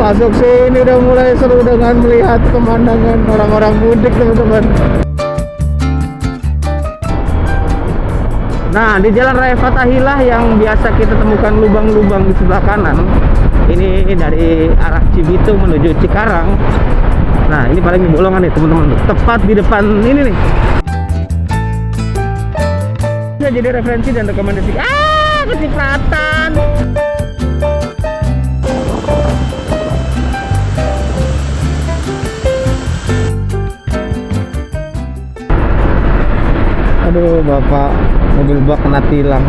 masuk sini udah mulai seru dengan melihat pemandangan orang-orang mudik teman-teman. Nah, di Jalan Raya Fathahillah yang biasa kita temukan lubang-lubang di sebelah kanan, ini dari arah Cibitung menuju Cikarang. Nah, ini paling di bolongan nih teman-teman, tepat di depan ini nih. Bisa jadi referensi dan rekomendasi. Kecipratan. Aduh, Bapak, mobil bak kena tilang.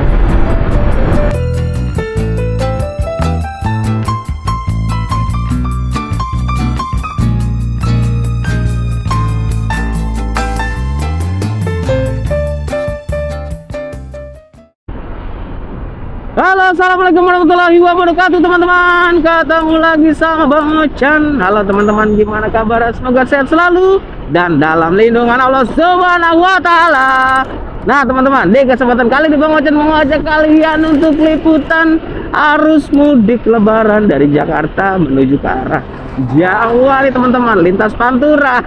Halo, assalamualaikum warahmatullahi wabarakatuh teman-teman. Ketemu lagi sama Bang Ocan. Halo teman-teman, gimana kabar? Semoga sehat selalu dan dalam lindungan Allah Subhanahu wa Ta'ala. Nah teman-teman, di kesempatan kali ini Bang Ocan mengajak kalian untuk liputan arus mudik lebaran dari Jakarta menuju ke arah Jawa nih teman-teman, lintas Pantura.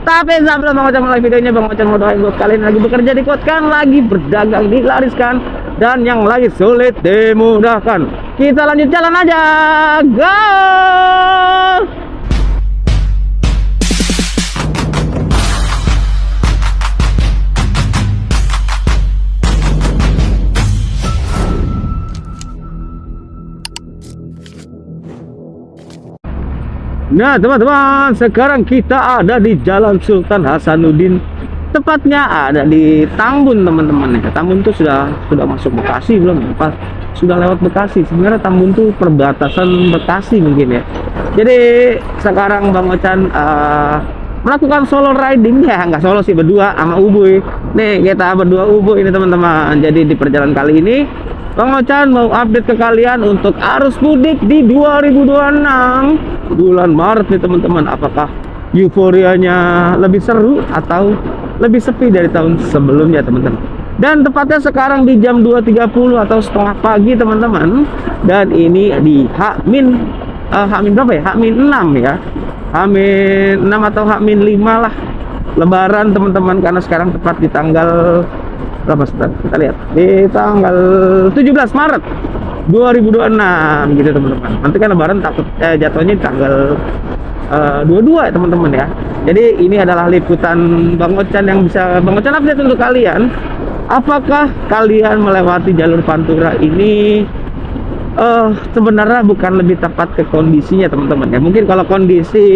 Tapi sebelum Bang Ocan mulai videonya, Bang Ocan mau doain buat kalian lagi bekerja di kotkan, lagi berdagang dilariskan, dan yang lagi sulit dimudahkan. Kita lanjut jalan aja, go! Nah teman-teman, sekarang kita ada di Jalan Sultan Hasanuddin, tepatnya ada di Tambun teman-teman. Tambun tuh sudah masuk Bekasi belum? Pas sudah lewat Bekasi. Sebenarnya Tambun tuh perbatasan Bekasi mungkin ya. Jadi sekarang Bang Ocan melakukan solo riding, ya nggak solo sih, berdua sama Ubuy. Nih kita berdua Ubuy ini teman-teman. Jadi di perjalanan kali ini Bang Ocan mau update ke kalian untuk arus mudik di 2026 bulan Maret nih teman-teman. Apakah euforianya lebih seru atau lebih sepi dari tahun sebelumnya teman-teman. Dan tepatnya sekarang di jam 2.30 atau setengah pagi teman-teman. Dan ini di H-min berapa ya? H-6 ya. H-6 atau H-5 lah Lebaran teman-teman, karena sekarang tepat di tanggal berapa, sebentar kita lihat, di tanggal 17 Maret 2026 gitu teman-teman. Nanti kan Lebaran takut jatuhnya di tanggal 22 ya teman-teman ya. Jadi ini adalah liputan Bang Ocan yang bisa Bang Ocan update untuk kalian. Apakah kalian melewati jalur Pantura ini sebenarnya bukan lebih tepat ke kondisinya teman-teman ya. Mungkin kalau kondisi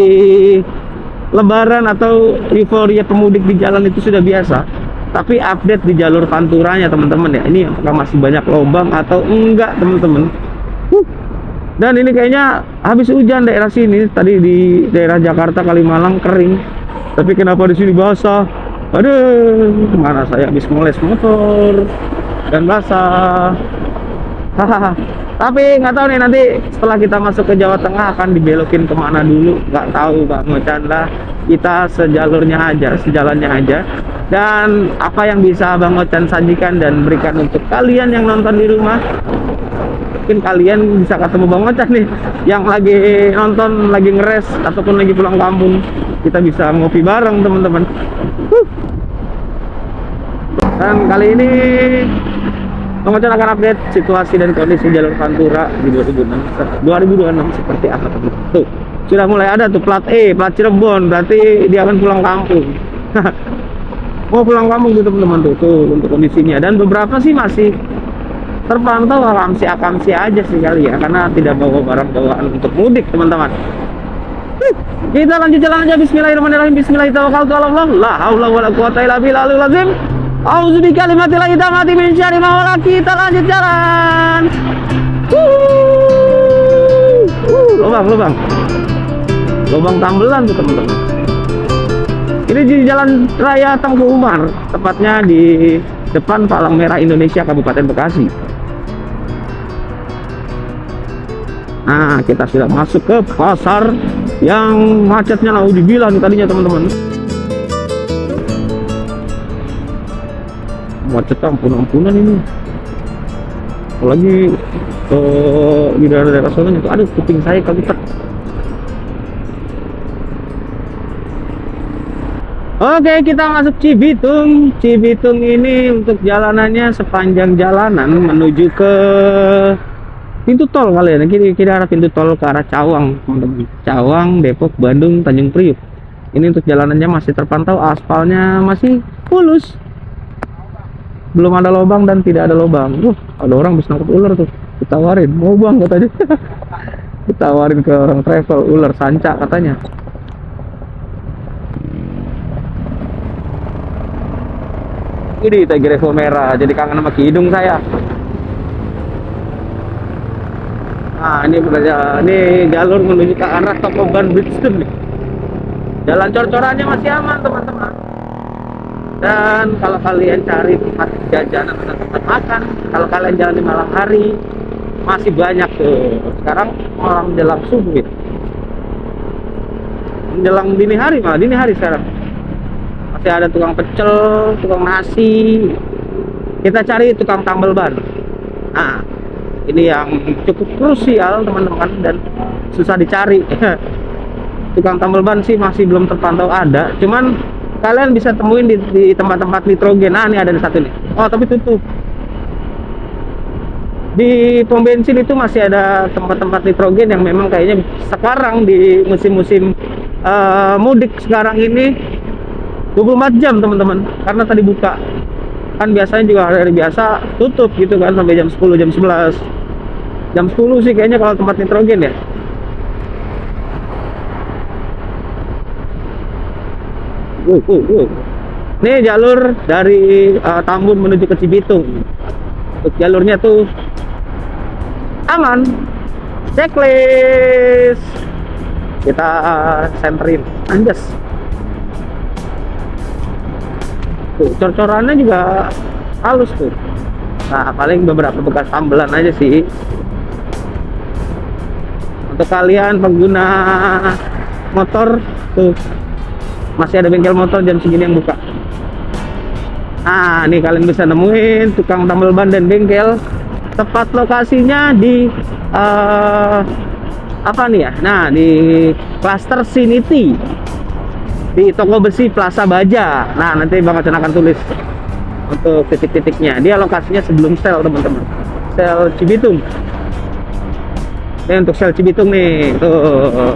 Lebaran atau euforia pemudik di jalan itu sudah biasa, tapi update di jalur Panturanya teman-teman ya, ini apakah masih banyak lubang atau enggak teman-teman. Dan ini kayaknya habis hujan daerah sini, tadi di daerah Jakarta Kalimalang kering, tapi kenapa di sini basah? Aduh, mana saya habis ngoles motor dan basah. Hahaha. Tapi nggak tahu nih, nanti setelah kita masuk ke Jawa Tengah akan dibelokin kemana dulu, nggak tahu Bang Ocan lah. Kita sejalurnya aja, sejalannya aja. Dan apa yang bisa Bang Ocan sajikan dan berikan untuk kalian yang nonton di rumah, mungkin kalian bisa ketemu Bang Ocan nih yang lagi nonton, lagi ngeres ataupun lagi pulang kampung. Kita bisa ngopi bareng teman-teman. Dan kali ini Bang Ocan akan update situasi dan kondisi jalur Pantura di 2026 seperti apa teman-teman. Tuh, sudah mulai ada tuh plat E, plat Cirebon, berarti dia akan pulang kampung. Mau pulang kampung tuh teman-teman, tuh untuk kondisinya. Dan beberapa sih masih terpantau akamsi aja sih kali ya, karena tidak bawa barang bawaan untuk mudik teman-teman. Kita lanjut jalan aja. Bismillahirrahmanirrahim. Bismillahirrahmanirrahim. La haula wala quwata illa billahil azim. Auzubi kalimatillah idamati min syarri ma khalaq. Kita lanjut jalan. Lubang tambelan tuh teman-teman. Ini di Jalan Raya Tengku Umar, tepatnya di depan Palang Merah Indonesia Kabupaten Bekasi. Nah, kita sudah masuk ke pasar yang macetnya naudzubillah nih tadinya teman-teman. Macet ampun-ampunan ini. Apalagi di daerah-daerah sana itu, aduh kuping saya kegetek. Oke, kita masuk Cibitung. Cibitung ini untuk jalanannya sepanjang jalanan menuju ke pintu tol kali ya. Kira-kira arah pintu tol ke arah Cawang, teman-teman. Cawang, Depok, Bandung, Tanjung Priuk. Ini untuk jalanannya masih terpantau, aspalnya masih mulus. Belum ada lubang dan tidak ada lubang. Ada orang bisa nangkep ular tuh. Ditawarin, mau bang katanya. Ditawarin ke orang travel, ular sanca katanya. Ini Tiger Evo merah, jadi kangen sama hidung saya. Nah, ini jalur menuju ke arah toko ban Bridgestone nih. Jalan cor-corannya masih aman, teman-teman. Dan kalau kalian cari tempat jajanan atau tempat makan, kalau kalian jalan di malam hari, masih banyak tuh. Sekarang malam menjelang subuh, menjelang dini hari, malah dini hari sekarang. Masih ada tukang pecel, tukang nasi. Kita cari tukang tambal ban. Nah, ini yang cukup krusial, teman-teman, dan susah dicari. Tukang tambal ban sih masih belum terpantau ada. Cuman kalian bisa temuin di tempat-tempat nitrogen. Nah, ini ada di satu nih. Oh, tapi tutup. Di pom bensin itu masih ada tempat-tempat nitrogen yang memang kayaknya sekarang di musim-musim mudik sekarang ini 24 jam, teman-teman, karena tadi buka. Kan biasanya juga hari biasa tutup gitu kan sampai jam 10, jam 11. Jam 10 sih kayaknya kalau tempat nitrogen ya. Ini jalur dari Tambun menuju ke Cibitung. Untuk jalurnya tuh aman. Checklist. Kita senterin. Anjas. Tuh, cor-corannya juga halus tuh. Nah, paling beberapa bekas tambelan aja sih. Untuk kalian pengguna motor tuh, masih ada bengkel motor jam segini yang buka. Nah, nih kalian bisa nemuin tukang tambal ban dan bengkel. Tepat lokasinya di apa nih ya? Nah, di Cluster Siniti, di toko besi Plaza Baja. Nah, nanti Bang Acan akan tulis untuk titik-titiknya. Dia lokasinya sebelum sel, teman-teman. Sel Cibitung. Ini untuk sel Cibitung nih. Tuh.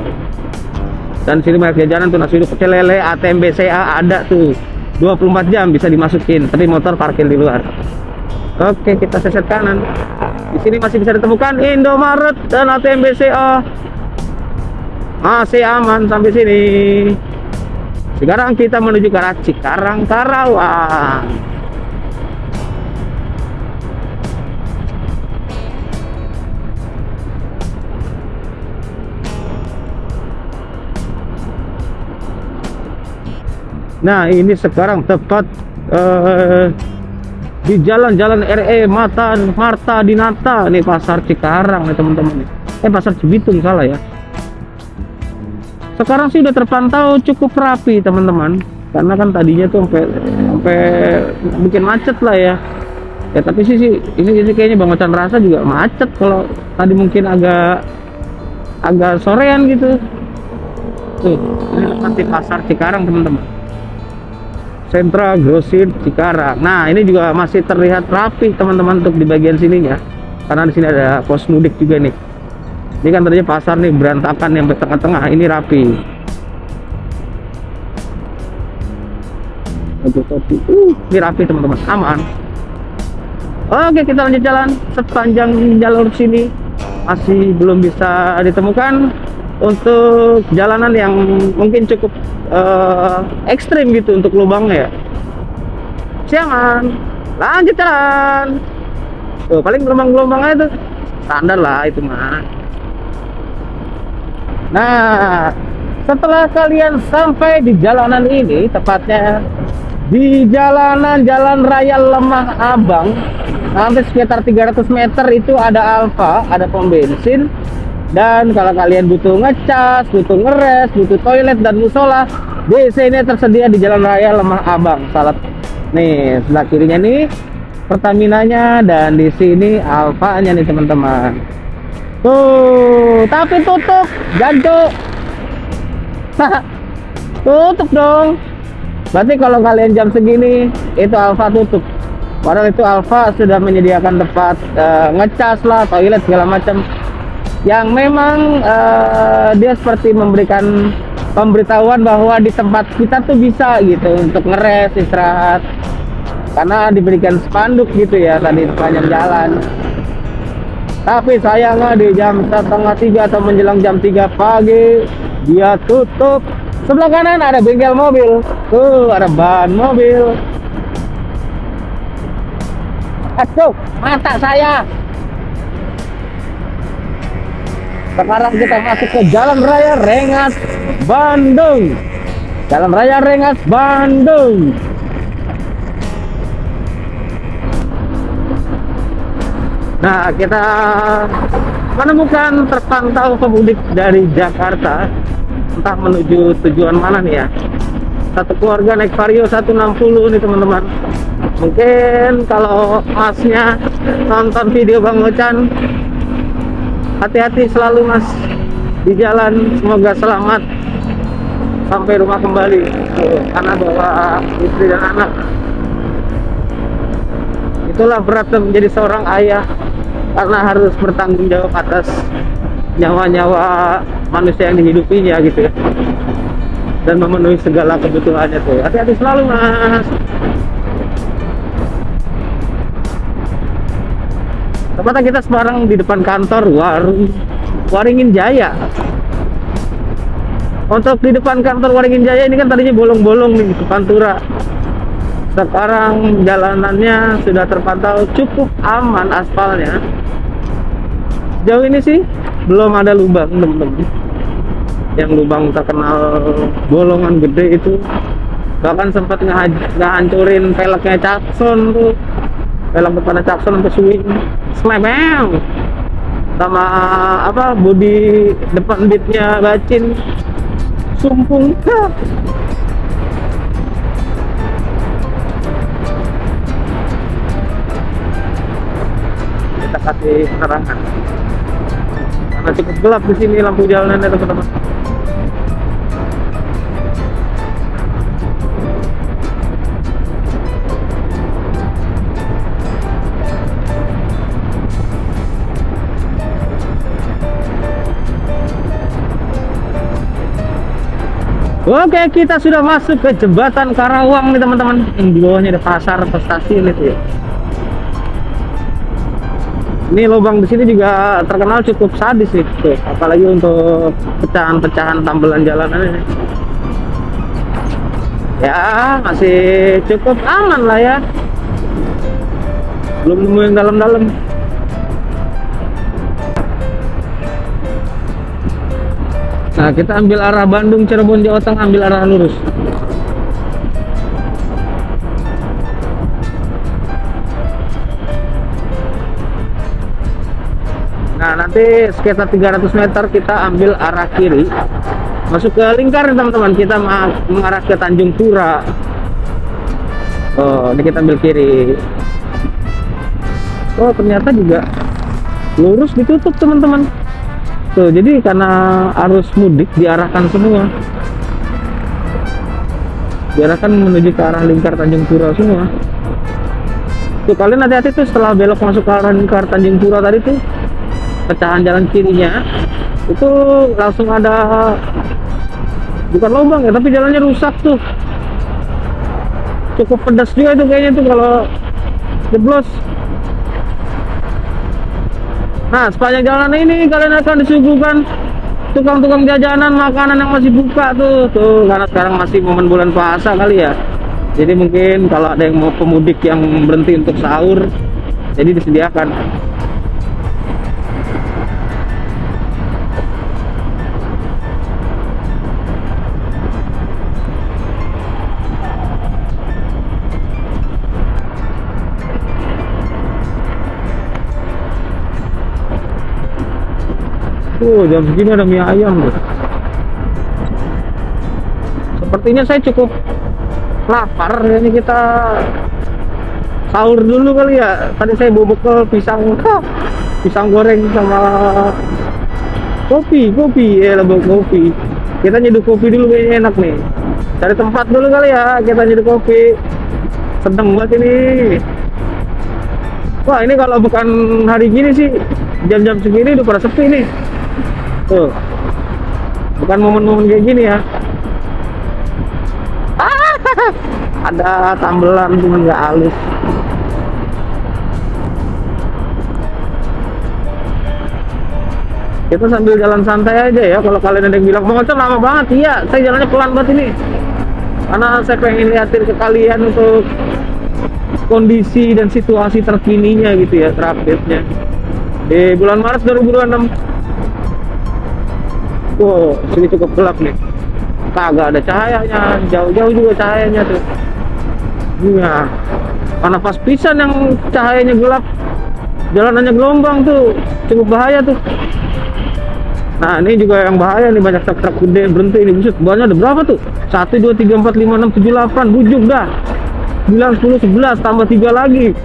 Dan sini banyak jajanan tuh, nasi uduk, pecel lele, ATM BCA ada tuh. 24 jam bisa dimasukin, tapi motor parkir di luar. Oke, kita seset kanan. Di sini masih bisa ditemukan Indomaret dan ATM BCA. Masih aman sampai sini. Sekarang kita menuju ke arah Cikarang, Karawang. Nah, ini sekarang tepat di jalan-jalan RE Marta Dinata. Nih pasar Cikarang nih, teman-teman. Pasar Cibitung salah ya. Sekarang sih udah terpantau cukup rapi, teman-teman, karena kan tadinya tuh sampai bikin macet lah ya. Ya tapi sih ini kayaknya Bang Ocan rasa juga macet. Kalau tadi mungkin agak sorean gitu. Tuh, ini nanti pasar Cikarang, teman-teman. Sentra Grosir Cikarang. Nah, ini juga masih terlihat rapi, teman-teman, untuk di bagian sininya. Karena di sini ada pos mudik juga nih. Ini kan tadinya pasar nih berantakan yang tengah-tengah, ini rapi. Ini rapi, teman-teman, aman. Oke, kita lanjut jalan. Sepanjang jalur sini masih belum bisa ditemukan untuk jalanan yang mungkin cukup ekstrim gitu untuk lubangnya ya. Siaman, lanjut jalan. Tuh, paling gelombang-gelombang aja tuh, standar lah itu mah. Nah, setelah kalian sampai di jalanan ini, tepatnya di Jalan Raya Lemah Abang, sampai sekitar 300 meter itu ada Alfa, ada pom bensin. Dan kalau kalian butuh ngecas, butuh ngeres, butuh toilet dan musola, di sini tersedia di Jalan Raya Lemah Abang. Salah nih, sebelah kirinya nih Pertamina-nya, dan di sini Alfa-nya nih, teman-teman. Tuh, tapi tutup, jancuk. Tutup dong. Berarti kalau kalian jam segini itu Alfa tutup. Padahal itu Alfa sudah menyediakan tempat ngecas lah, toilet segala macam. Yang memang dia seperti memberikan pemberitahuan bahwa di tempat kita tuh bisa gitu untuk ngeres, istirahat. Karena diberikan spanduk gitu ya tadi sepanjang jalan. Tapi sayangnya di jam 2:30 atau menjelang jam 3 pagi dia tutup. Sebelah kanan ada bengkel mobil. Tuh ada ban mobil. Aduh, mata saya. Sekarang kita masuk ke Jalan Raya Rengas, Bandung. Jalan Raya Rengas, Bandung. Nah, kita menemukan terpantau pemudik dari Jakarta, entah menuju tujuan mana nih ya. Satu keluarga naik Vario 160 nih teman-teman. Mungkin kalau masnya nonton video Bang Ocan, hati-hati selalu mas di jalan, semoga selamat sampai rumah kembali. Karena bawa istri dan anak, itulah beratnya menjadi seorang ayah, karena harus bertanggung jawab atas nyawa-nyawa manusia yang dihidupinya gitu ya, dan memenuhi segala kebutuhannya tuh. Hati-hati selalu mas. Tempatnya kita sekarang di depan kantor Waringin Jaya. Untuk di depan kantor Waringin Jaya ini kan tadinya bolong-bolong nih ke Pantura. Sekarang jalanannya sudah terpantau cukup aman aspalnya. Sejauh ini sih belum ada lubang teman-teman. Yang lubang terkenal bolongan gede itu, bahkan sempat ngehancurin velgnya Cakson tuh. Velg depannya Cakson sampai swing, slameng. Sama apa bodi depan bitnya bacin sumpung. Kita kasih penerangan karena cukup gelap di sini lampu jalanannya teman-teman. Oke, kita sudah masuk ke jembatan Karawang nih teman-teman. Yang di bawahnya ada pasar atau stasiun itu ya. Ini lubang di sini juga terkenal cukup sadis nih, tuh. Apalagi untuk pecahan-pecahan tambelan jalanan ini. Ya, masih cukup aman lah ya. Belum nemu yang dalam-dalam. Nah, kita ambil arah Bandung, Cirebon, Jawa Tengah, ambil arah lurus. Nah, nanti sekitar 300 meter kita ambil arah kiri. Masuk ke lingkar teman-teman, kita mengarah ke Tanjung Pura. Oh, ini kita ambil kiri. Oh, ternyata juga lurus ditutup teman-teman. Tuh, jadi karena arus mudik diarahkan semua. Diarahkan menuju ke arah lingkar Tanjung Pura semua. Tuh, kalian hati-hati tuh setelah belok masuk ke arah lingkar Tanjung Pura tadi tuh, pecahan jalan kirinya itu langsung ada, bukan lubang ya, tapi jalannya rusak tuh. Cukup pedas juga itu kayaknya tuh kalau jeblos. Nah, sepanjang jalan ini kalian akan disuguhkan tukang-tukang jajanan, makanan yang masih buka tuh. Karena sekarang masih momen bulan puasa kali ya. Jadi mungkin kalau ada yang mau pemudik yang berhenti untuk sahur, jadi disediakan. Jam segini ada mie ayam tuh. Sepertinya saya cukup lapar. Ini kita sahur dulu kali ya. Tadi saya bawa bekal pisang goreng sama kopi ya, bawa kopi. Kita nyeduh kopi dulu, kayaknya enak nih. Cari tempat dulu kali ya, kita nyeduh kopi. Sedang banget ini. Wah, ini kalau bukan hari gini sih, jam-jam segini udah pada sepi nih. Tuh. Bukan momen-momen kayak gini ya. Ada tambelan cuman nggak halus. Kita sambil jalan santai aja ya. Kalau kalian ada yang bilang motor lama banget, iya, saya jalannya pelan banget ini. Karena saya pengen liatin ke kalian untuk kondisi dan situasi terkininya gitu ya, terupdate-nya. Di bulan Maret 2026. Wow, sini cukup gelap nih. Kagak ada cahayanya, jauh-jauh juga cahayanya tuh. Iya. Karena pas pisan yang cahayanya gelap, jalanannya gelombang tuh, cukup bahaya tuh. Nah, ini juga yang bahaya nih, banyak truk-truk gede berhenti ini, buset. Banyak ada berapa tuh? 1 2 3 4 5 6 7 8, bujuk dah. 9 10 11 tambah 3 lagi.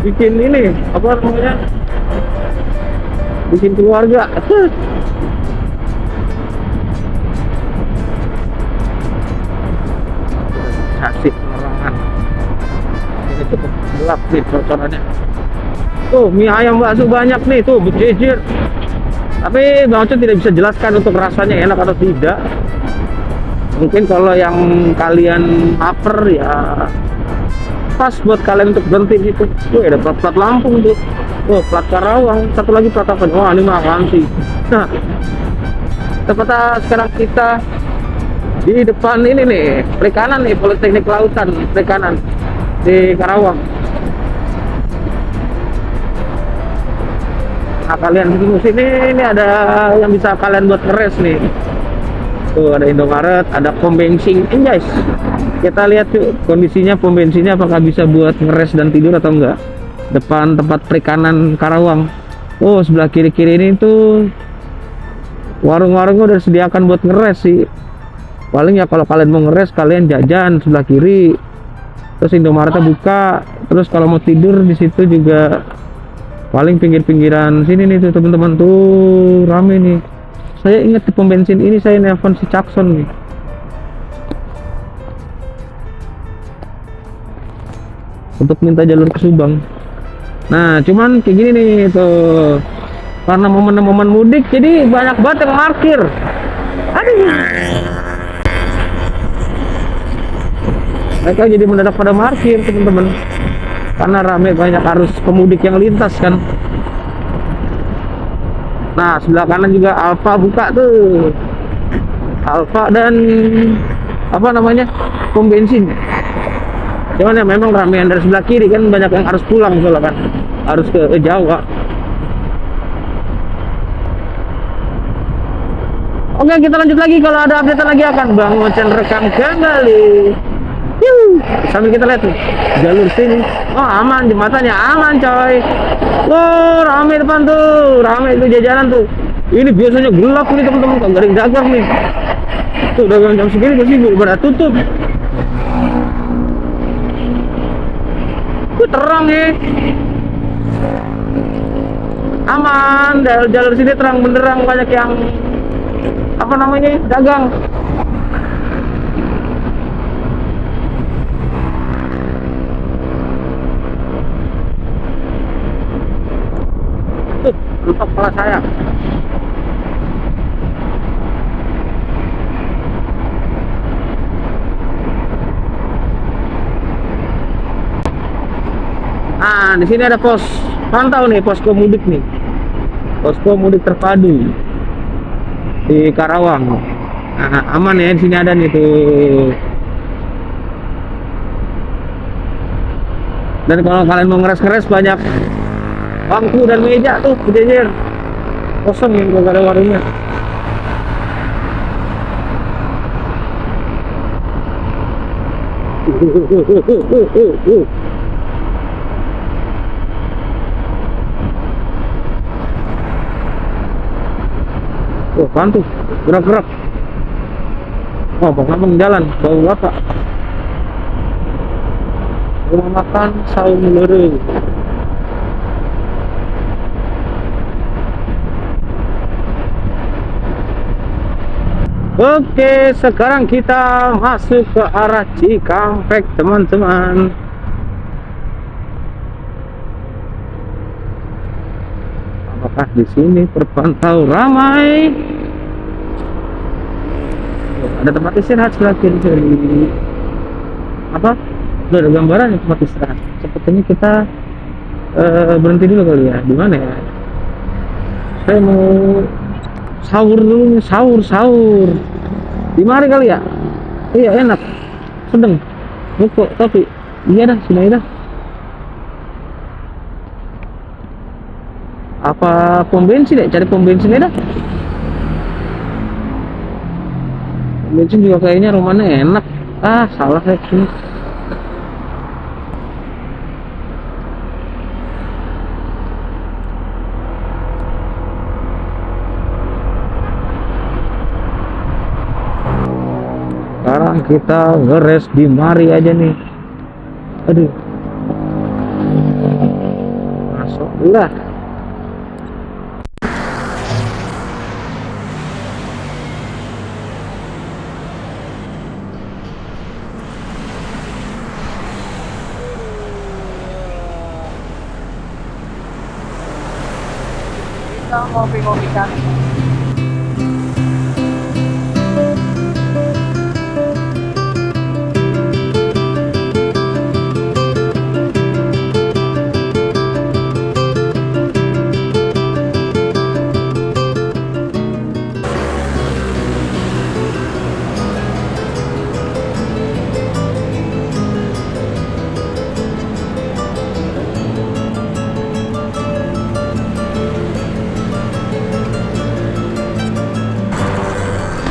Bikin ini, apa namanya? Bikin keluarga. Kasih penerangan. Ini cukup gelap nih percorannya. Tuh, mie ayam bakso banyak nih, tuh berjejer. Tapi Bang Oce tidak bisa jelaskan untuk rasanya enak atau tidak. Mungkin kalau yang kalian lapar ya pas buat kalian untuk berhenti gitu. Tuh ada plat Lampung tuh. Oh, plat Karawang, satu lagi plat apa? Wah, ini mah sih. Nah, tepat sekarang kita di depan ini nih, perikanan nih, Politeknik Kelautan, perikanan di Karawang. Nah, kalian tunggu sini, ini ada yang bisa kalian buat ngeres nih. Tuh ada Indomaret, ada pom bensin ini guys. Kita lihat tuh kondisinya pom bensinnya apakah bisa buat ngeres dan tidur atau enggak. Depan tempat perikanan Karawang. Oh, sebelah kiri-kiri ini tuh warung-warungnya udah disediakan buat ngeres sih. Paling ya kalau kalian mau ngeres kalian jajan sebelah kiri. Terus Indomaretnya buka. Terus kalau mau tidur di situ juga paling pinggir-pinggiran sini nih tuh teman-teman, tuh rame nih. Saya ingat di pom bensin ini saya nelpon si Cakson nih. Untuk minta jalur ke Subang. Nah, cuman kayak gini nih tuh. Karena momen-momen mudik jadi banyak banget yang parkir. Aduh. Mereka jadi mendadak pada parkir teman-teman. Karena rame, banyak arus pemudik yang lintas kan. Nah, sebelah kanan juga Alfa buka tuh. Alfa dan apa namanya, pom bensin. Cuman ya memang ramean dari sebelah kiri kan, banyak yang harus pulang soalnya kan, harus ke Jawa. Oke, kita lanjut lagi. Kalau ada update lagi akan Bang Ocen rekam kembali. Sambil kita lihat tuh jalur sini, oh aman, jembatannya aman coy. Oh, rame depan tuh, rame itu jajanan tuh. Ini biasanya gelap nih teman-teman, kagak ada yang dagang nih. Tuh dagang jam segini pasti pada tutup. Terang nih, aman, jalur sini terang benderang, banyak yang apa namanya dagang. Lupa kepala saya. Nah, di sini ada pos pantau nih, posko mudik nih. Posko mudik terpadu di Karawang. Nah, aman ya, di sini ada nih tuh. Dan kalau kalian mau ngeres-ngeres banyak bangku dan meja tuh berjejer. Kosong ya, kalau ada warungnya. Oh, apaan tuh? Gerak-gerak. Oh, abang jalan, bawa bapak. Rumah makan Saung Lere. Oke, sekarang kita masuk ke arah Cikampek, teman-teman. Apakah di sini terpantau ramai? Oh, ada tempat istirahat sebelah kiri. Apa? Udah ada gambaran tempat istirahat. Sepertinya kita berhenti dulu kali ya. Di mana ya? Saya mau sahur dulu, sahur. Di mari kali ya? Iya, enak. Sedang. Rokok, tapi iya dah, sini dah. Apa pom bensin ya? Cari pom bensin dah. Pom bensin juga kayaknya rumahnya enak. Ah, salah saya sini. Sekarang kita ngeres di mari aja nih. Aduh. Masuk lah. Kita ngopi-ngopi kan.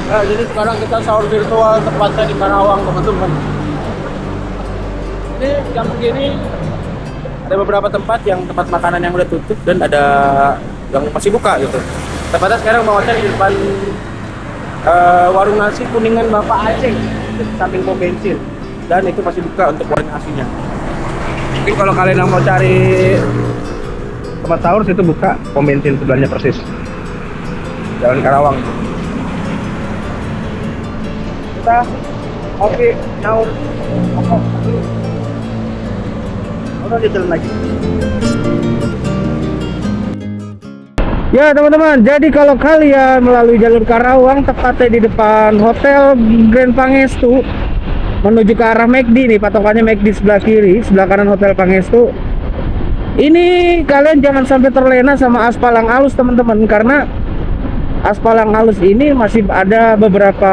Nah, jadi sekarang kita sahur virtual tepatnya di Karawang, teman-teman. Ini jam segini ada beberapa tempat makanan yang udah tutup dan ada yang masih buka gitu. Tepatnya sekarang mau cari di depan warung nasi Kuningan Bapak Aceh, samping pom bensin, dan itu masih buka untuk warung nasinya. Mungkin kalau kalian yang mau cari tempat sahur, situ buka, pom bensin sebelahnya persis, Jalan Karawang. Kita oke nyaur udah jalan lagi. Ya teman-teman, jadi kalau kalian melalui jalur Karawang, tepatnya di depan Hotel Grand Pangestu menuju ke arah McD nih, patokannya McD sebelah kiri, sebelah kanan Hotel Pangestu. Ini kalian jangan sampai terlena sama aspal yang halus teman-teman, karena aspal yang halus ini masih ada beberapa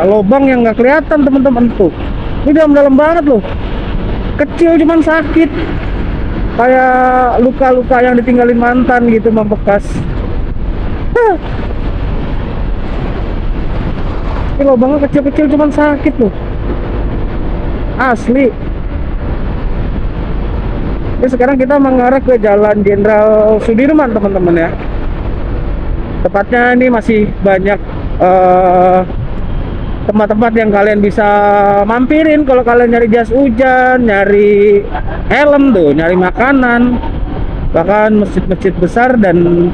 lubang yang nggak kelihatan teman-teman tuh. Ini dalam-dalam banget loh, kecil cuman sakit, kayak luka-luka yang ditinggalin mantan gitu, membekas. Ini lubangnya kecil-kecil cuman sakit loh, asli. Jadi sekarang kita mengarah ke Jalan Jenderal Sudirman teman-teman ya. Tepatnya ini masih banyak tempat-tempat yang kalian bisa mampirin kalau kalian nyari jas hujan, nyari helm tuh, nyari makanan, bahkan masjid-masjid besar dan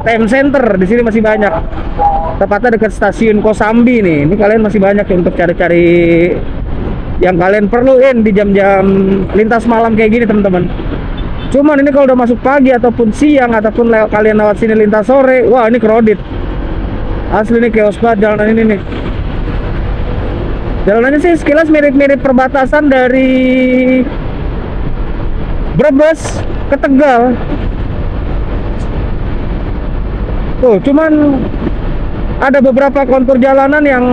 ATM center di sini masih banyak. Tepatnya dekat stasiun Kosambi nih. Ini kalian masih banyak ya untuk cari-cari yang kalian perluin di jam-jam lintas malam kayak gini teman-teman. Cuman ini kalau udah masuk pagi ataupun siang ataupun kalian lewat sini lintas sore, wah ini crowded. Asli nih chaos banget jalanan ini nih. Jalanannya sih sekilas mirip-mirip perbatasan dari Brebes ke Tegal. Tuh, cuman ada beberapa kontur jalanan yang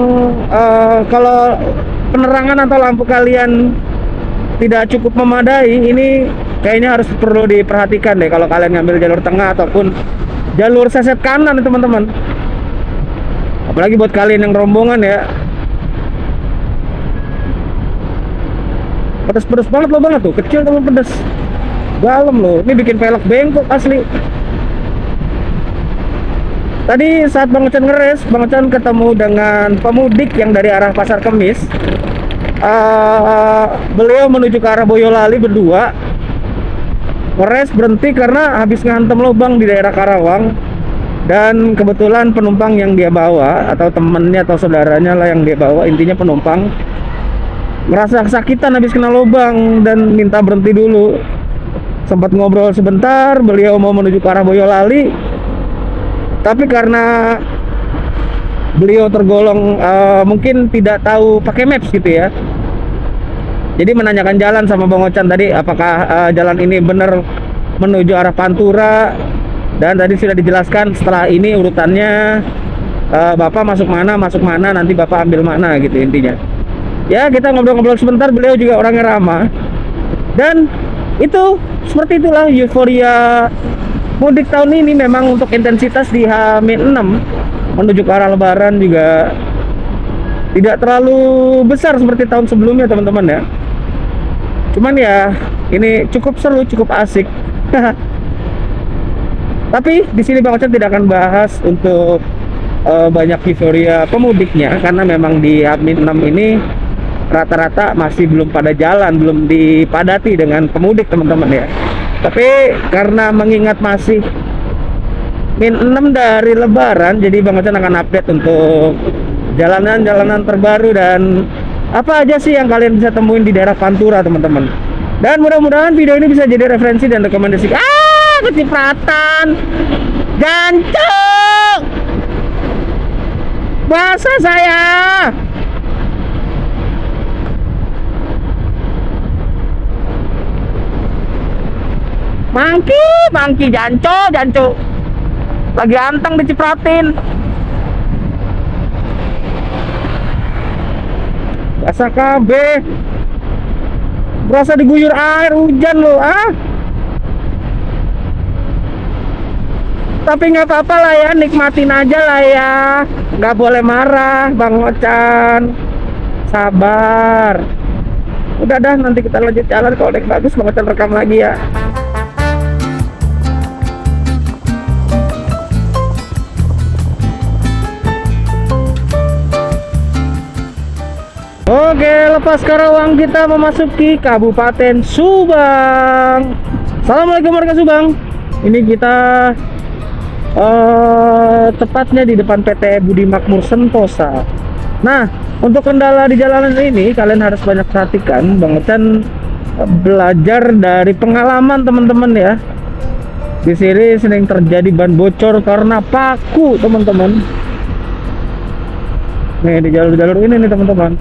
kalau penerangan atau lampu kalian tidak cukup memadai, ini kayaknya harus perlu diperhatikan deh kalau kalian ngambil jalur tengah ataupun jalur seset kanan teman-teman. Apalagi buat kalian yang rombongan ya. Pedes-pedes banget loh, banget tuh, kecil tapi pedes. Dalam loh, ini bikin pelek bengkok asli. Tadi saat Bang Ochan ngeres, Bang Ochan ketemu dengan pemudik yang dari arah Pasar Kemis. Beliau menuju ke arah Boyolali berdua. Ngeres berhenti karena habis ngantem lubang di daerah Karawang. Dan kebetulan penumpang yang dia bawa atau temennya atau saudaranya lah yang dia bawa, intinya penumpang merasa kesakitan habis kena lubang dan minta berhenti dulu. Sempat ngobrol sebentar, beliau mau menuju ke arah Boyolali, tapi karena beliau tergolong mungkin tidak tahu pakai maps gitu ya, jadi menanyakan jalan sama Bang Ocan tadi, apakah jalan ini benar menuju arah Pantura. Dan tadi sudah dijelaskan setelah ini urutannya, Bapak masuk mana, nanti Bapak ambil mana gitu intinya. Ya, kita ngobrol-ngobrol sebentar, beliau juga orangnya ramah. Dan itu seperti itulah euforia mudik tahun ini. Memang untuk intensitas di H-6 menuju ke arah Lebaran juga tidak terlalu besar seperti tahun sebelumnya teman-teman ya. Cuman ya ini cukup seru, cukup asik. Tapi di sini Bang Ocan tidak akan bahas untuk banyak euforia pemudiknya, karena memang di H-6 ini rata-rata masih belum pada jalan, belum dipadati dengan pemudik teman-teman ya. Tapi karena mengingat masih -6 dari Lebaran, jadi Bang Ocan akan update untuk jalanan-jalanan terbaru dan apa aja sih yang kalian bisa temuin di daerah Pantura teman-teman. Dan mudah-mudahan video ini bisa jadi referensi dan rekomendasi. Kecipratan jancuk bahasa saya. Mangki janco lagi anteng dicipratin. Basah kabeh, berasa diguyur air hujan loh Tapi nggak apa-apa lah ya, nikmatin aja lah ya, nggak boleh marah Bang Ocan, sabar. Udah dah, nanti kita lanjut jalan, kalau udah bagus Bang Ocan rekam lagi ya. Oke, lepas Karawang kita memasuki Kabupaten Subang. Assalamualaikum warga Subang. Ini kita tepatnya di depan PT Budi Makmur Sentosa. Nah, untuk kendala di jalanan ini kalian harus banyak perhatikan. Bang Ocan belajar dari pengalaman teman-teman ya. Di sini sering terjadi ban bocor karena paku teman-teman. Nih di jalur-jalur ini nih teman-teman.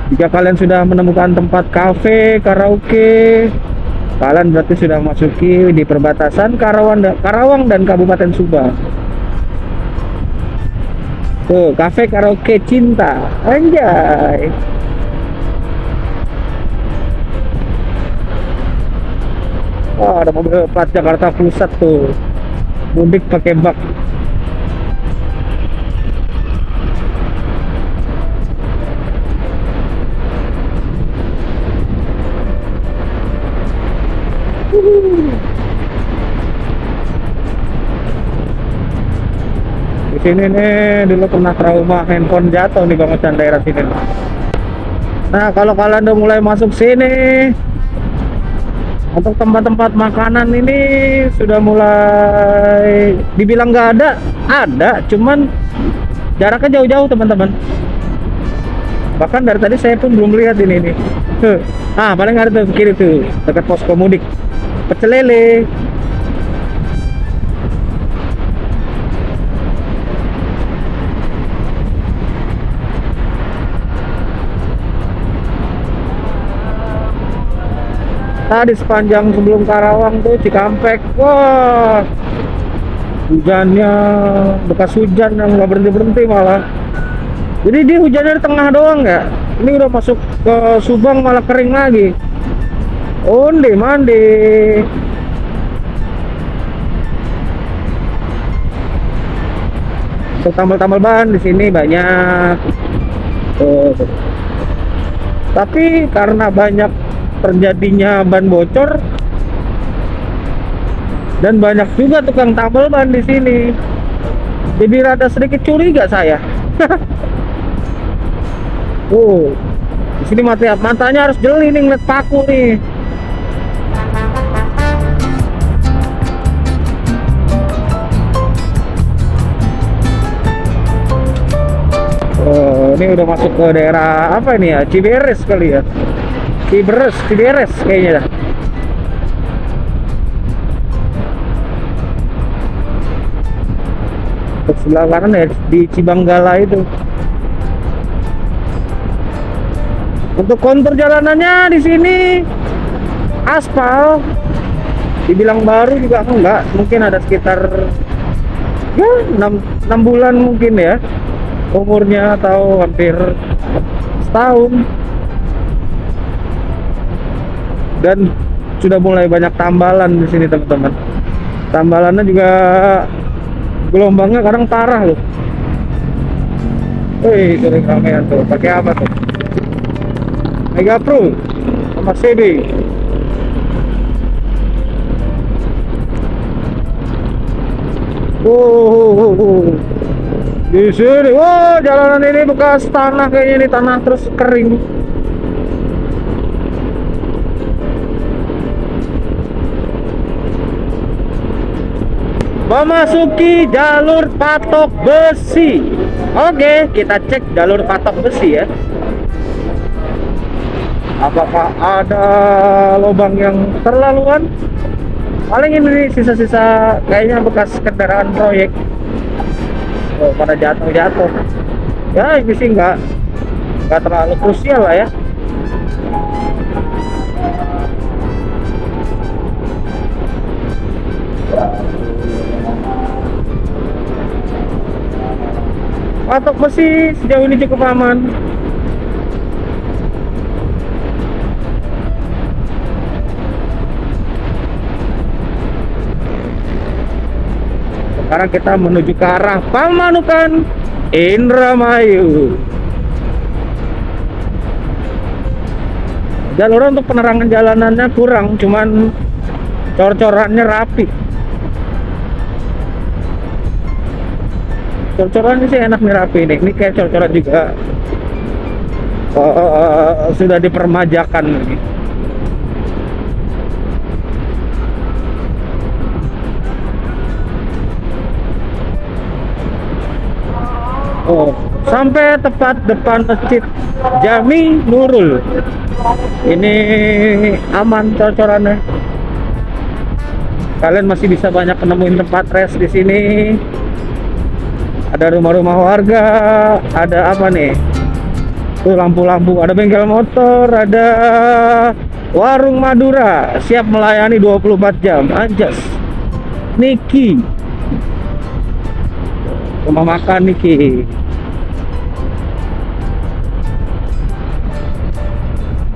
Jika kalian sudah menemukan tempat kafe, karaoke, kalian berarti sudah masuki di perbatasan Karawang dan Kabupaten Subang. Tuh, kafe karaoke cinta. Anjay. Oh, ada mobil plat Jakarta Pusat tuh. Mudik pakai bak. Di sini nih dulu pernah trauma handphone jatuh nih Bang Ocan, daerah sini. Nah, kalau kalian udah mulai masuk sini, untuk tempat-tempat makanan ini sudah mulai dibilang nggak ada, cuman jaraknya jauh-jauh teman-teman. Bahkan dari tadi saya pun belum lihat ini nih. Paling ada tuh kiri tuh, dekat posko mudik. Pecel lele. Tadi sepanjang sebelum Karawang tuh Cikampek, wah hujannya bekas hujan yang nggak berhenti malah. Jadi dia hujannya di tengah doang ya. Ini udah masuk ke Subang malah kering lagi. Onde mandi. Untuk tambal-tambal ban di sini banyak. Tapi karena banyak terjadinya ban bocor dan banyak juga tukang tambal ban di sini, jadi rada sedikit curiga saya. Di sini matanya harus jeli nih ngeliat paku nih. Ini udah masuk ke daerah apa ini ya? Ciberes kali ya. Ciberes kayaknya dah. Ke sebelah kanan ya, di Cibanggala itu. Untuk kontur jalanannya di sini aspal. Dibilang baru juga enggak, mungkin ada sekitar ya 6 bulan mungkin ya umurnya, atau hampir setahun. Dan sudah mulai banyak tambalan di sini teman-teman. Tambalannya juga gelombangnya kadang parah loh. Wih, sering ramean tuh. Pakai apa tuh? Mega Pro sama CB. Di sini, jalanan ini bekas tanah kayaknya, ini tanah terus kering. Memasuki jalur patok besi. Oke, kita cek jalur patok besi ya. Apakah ada lubang yang terlaluan? Paling ini sisa-sisa kayaknya bekas kendaraan proyek. Oh, pada jatuh-jatuh. Ya, ini sih nggak terlalu krusial lah ya. Patok besi sejauh ini cukup aman. Sekarang kita menuju ke arah Pamanukan, Indramayu. Jalur untuk penerangan jalanannya kurang, cuman cor-corannya rapi. Cor-corannya sih enak nih, rapi nih. Ini kayak cor-coran juga sudah dipermajakan nih. Oh, sampai tepat depan Masjid Jami Nurul. Ini aman cor-corannya. Kalian masih bisa banyak nemuin tempat rest di sini. Ada rumah-rumah warga, ada apa nih? Tuh lampu-lampu, ada bengkel motor, ada warung Madura, siap melayani 24 jam. Anjas. Niki. Rumah makan Niki.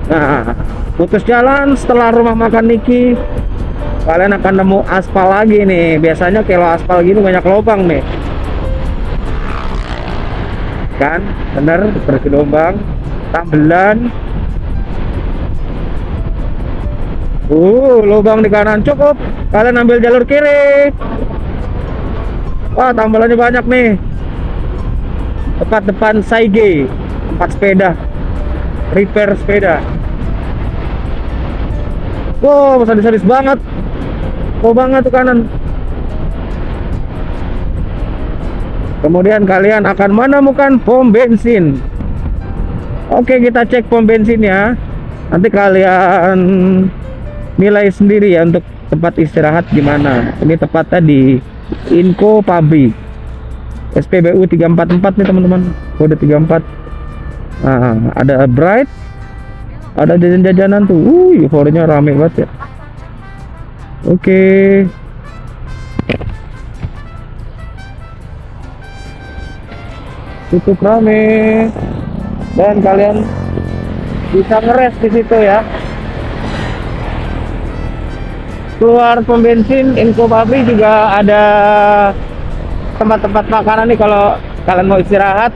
Nah, putus jalan setelah rumah makan Niki, kalian akan nemu aspal lagi nih. Biasanya kalau aspal gini banyak lubang nih, kan? Bener, bergelombang, tambelan. Lubang di kanan cukup. Kalian ambil jalur kiri. Wah, tambalannya banyak nih. Tepat depan Saige, tempat sepeda, repair sepeda. Wow, sadis-sadis banget. Lubangnya tuh kanan. Kemudian kalian akan menemukan pom bensin. Oke, kita cek pom bensinnya. Nanti kalian nilai sendiri ya untuk tempat istirahat gimana. Ini tepatnya di Inco Pabrik, SPBU 344 nih teman-teman, kode 34. Nah, ada Bright, ada jajan-jajanan tuh. Euforia rame banget ya. Oke. Cukup rame. Dan kalian bisa ngeres di situ ya. Keluar pom bensin Inco Pabrik juga ada tempat-tempat makanan nih kalau kalian mau istirahat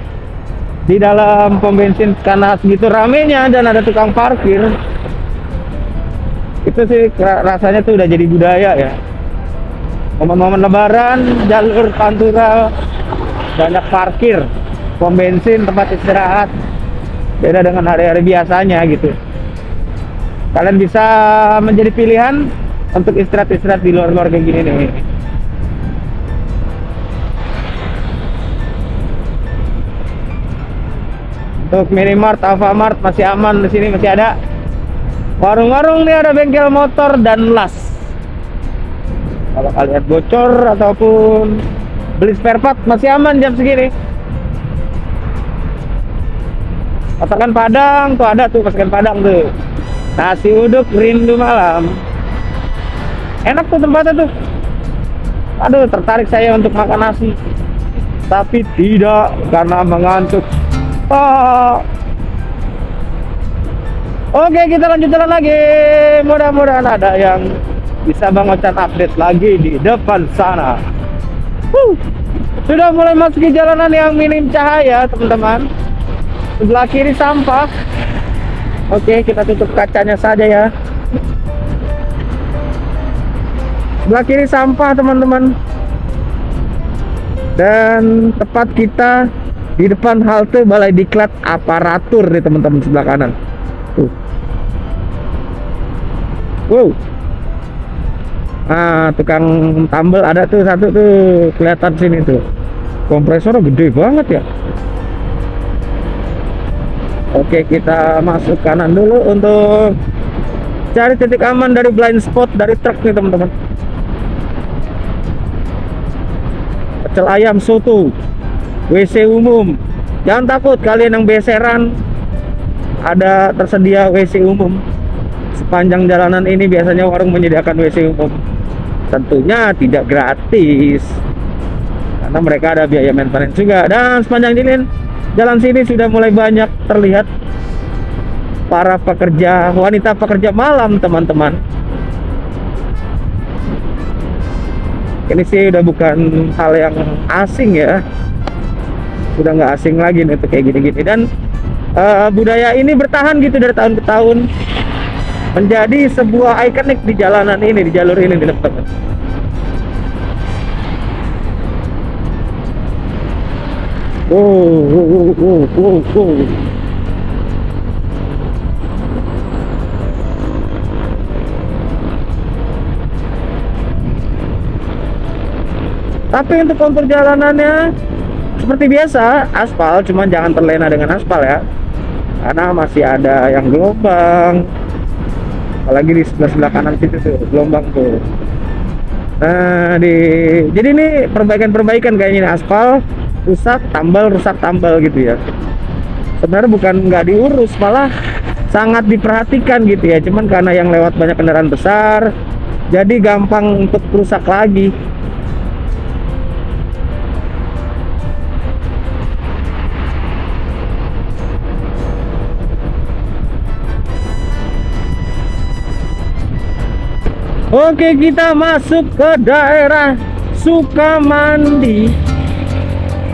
di dalam pom bensin, karena segitu ramenya dan ada tukang parkir. Itu sih rasanya tuh udah jadi budaya ya. Momen-momen lebaran, jalur Pantura banyak parkir, pom bensin, tempat istirahat. Beda dengan hari-hari biasanya gitu. Kalian bisa menjadi pilihan untuk istirahat-istirahat di luar-luar kayak gini nih. Untuk minimart, Alfamart masih aman di sini, masih ada. Warung-warung nih, ada bengkel motor dan las. Kalau kalian bocor ataupun beli spare part masih aman jam segini. Masakan Padang tuh ada tuh, masakan Padang tuh. Nasi uduk rindu malam. Enak tuh tempatnya tuh. Aduh, tertarik saya untuk makan nasi. Tapi tidak karena mengantuk. Oke, kita lanjut jalan lagi. Mudah-mudahan ada yang bisa Bang Ocan update lagi di depan sana. Sudah mulai masuki jalanan yang minim cahaya, teman-teman. Sebelah kiri sampah. Oke, kita tutup kacanya saja ya. Sebelah kiri sampah, teman-teman. Dan tepat kita di depan halte Balai Diklat Aparatur nih, teman-teman, sebelah kanan. Tuh. Wow. Ah, tukang tambel ada tuh satu tuh, kelihatan sini tuh. Kompresornya gede banget ya. Oke, kita masuk kanan dulu untuk cari titik aman dari blind spot dari truk nih, teman-teman. Pecel ayam soto, WC umum. Jangan takut kalian yang beseran, ada tersedia WC umum. Sepanjang jalanan ini biasanya warung menyediakan WC umum. Tentunya tidak gratis, karena mereka ada biaya maintenance juga. Dan sepanjang jalan sini sudah mulai banyak terlihat para pekerja, wanita pekerja malam, teman-teman. Ini sih udah bukan hal yang asing ya, sudah nggak asing lagi nih tuh kayak gini-gini. Dan budaya ini bertahan gitu dari tahun ke tahun, menjadi sebuah ikonik di jalanan ini, di jalur ini, di depan. Wow. Tapi untuk kontur jalanannya seperti biasa, aspal, cuman jangan terlena dengan aspal ya, karena masih ada yang gelombang. Apalagi di sebelah kanan situ tuh gelombang tuh. Nah, jadi ini perbaikan kayaknya, aspal rusak tambal gitu ya. Sebenarnya bukan nggak diurus, malah sangat diperhatikan gitu ya. Cuman karena yang lewat banyak kendaraan besar, jadi gampang untuk rusak lagi. Oke, kita masuk ke daerah Sukamandi.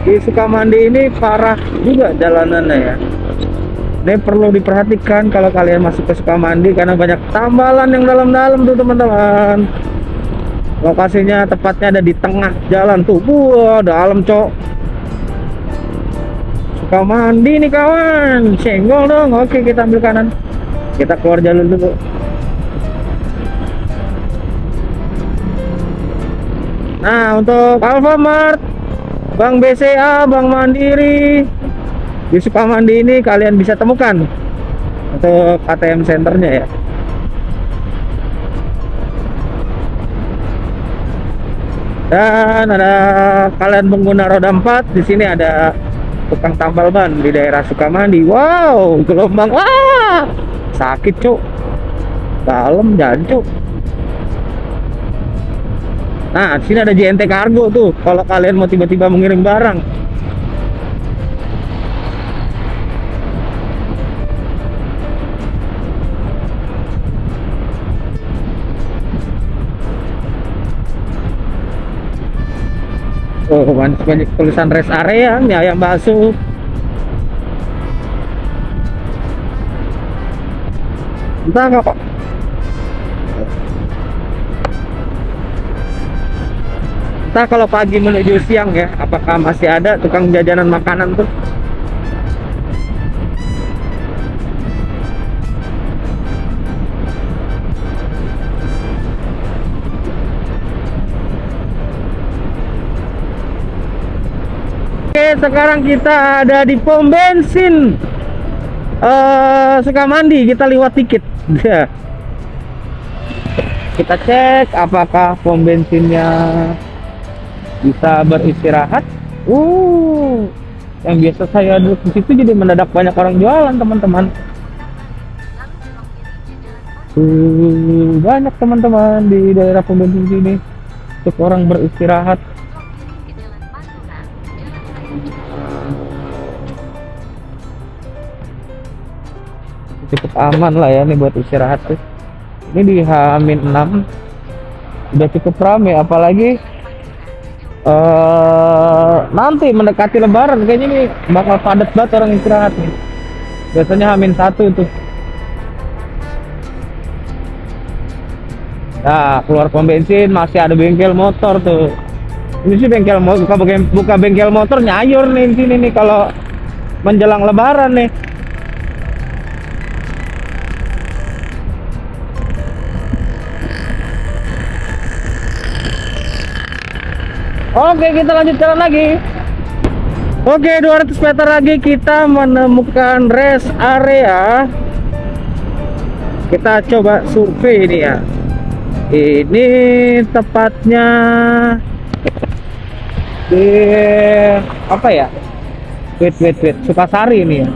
Di Sukamandi ini parah juga jalanannya ya. Ini perlu diperhatikan kalau kalian masuk ke Sukamandi, karena banyak tambalan yang dalam-dalam tuh, teman-teman. Lokasinya tepatnya ada di tengah jalan tuh. Wah, dalam, cok. Sukamandi nih, kawan. Senggol dong. Oke, kita ambil kanan. Kita keluar jalur dulu. Nah, untuk Alfamart, Bank BCA, Bank Mandiri di Sukamandi ini kalian bisa temukan untuk ATM centernya ya. Dan ada kalian pengguna roda 4, di sini ada tukang tambal ban di daerah Sukamandi. Wow, gelombang, wah, sakit cuk, dalam jancuk. Nah, di sini ada JNT Kargo tuh, kalau kalian mau tiba-tiba mengirim barang. Oh, banyak tulisan rest area, mie ayam bakso. Entah nggak kok. Entah kalau pagi menuju siang ya, apakah masih ada tukang jajanan makanan tuh. Oke, sekarang kita ada di pom bensin Sukamandi kita lewat dikit. Ya. Kita cek apakah pom bensinnya bisa beristirahat. Yang biasa saya duduk di situ jadi mendadak banyak orang jualan, teman-teman. Banyak teman-teman di daerah pom bensin sini untuk orang beristirahat. Cukup aman lah ya nih buat istirahat tuh. Ini di H-6 udah cukup ramai, apalagi nanti mendekati Lebaran kayaknya nih bakal padat banget orang istirahat nih. Biasanya H-1 tuh. Nah, keluar pom bensin masih ada bengkel motor tuh. Ini sih bengkel motor, buka bengkel motor nyayur nih di sini nih kalau menjelang Lebaran nih. Oke, kita lanjut jalan lagi. Oke, 200 meter lagi kita menemukan rest area. Kita coba survei ini ya. Ini tepatnya di apa ya? Wait, Sukasari ini ya.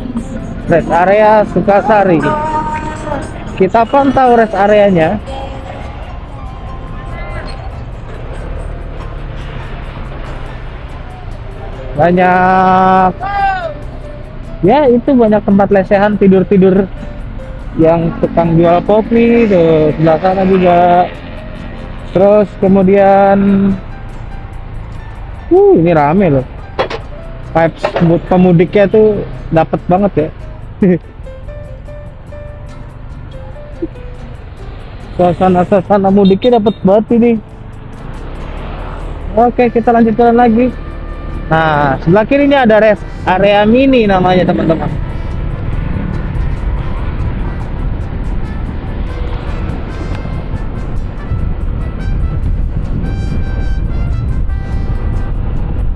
Rest area Sukasari. Kita pantau rest areanya. Banyak ya, itu banyak tempat lesehan, tidur yang tukang jual kopi tuh sebelah sana juga. Terus kemudian ini rame loh, vibes pemudiknya tuh dapet banget ya. Suasana mudiknya dapet banget ini. Oke, kita lanjut jalan lagi. Nah, sebelah kiri ini ada rest area mini namanya, teman-teman.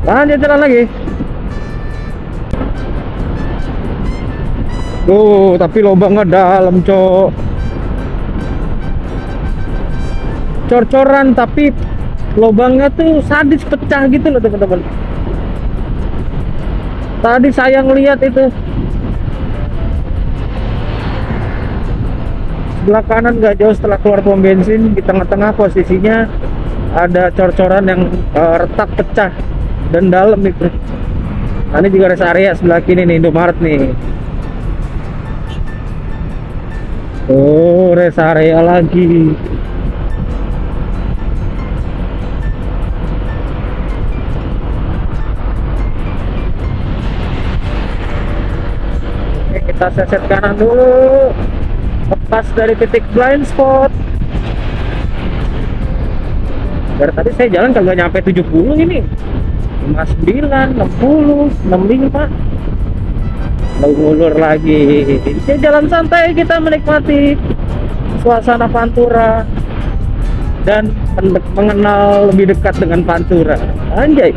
Lanjut jalan lagi. Tuh, tapi lubangnya dalam, cok. Cor-coran tapi lubangnya tuh sadis pecah gitu loh, teman-teman. Tadi saya ngeliat itu sebelah kanan nggak jauh setelah keluar pom bensin, di tengah-tengah posisinya ada cor-coran yang retak pecah dan dalam itu. Nah, ini juga rest area sebelah kiri nih, Indomaret nih. Oh, rest area lagi. Kita seset kanan dulu, lepas dari titik blind spot. Dari tadi saya jalan kagak nyampe 70 ini, 59, 60, 65. Lalu ngulur lagi. Saya jalan santai, kita menikmati suasana Pantura dan mengenal lebih dekat dengan Pantura. Anjay.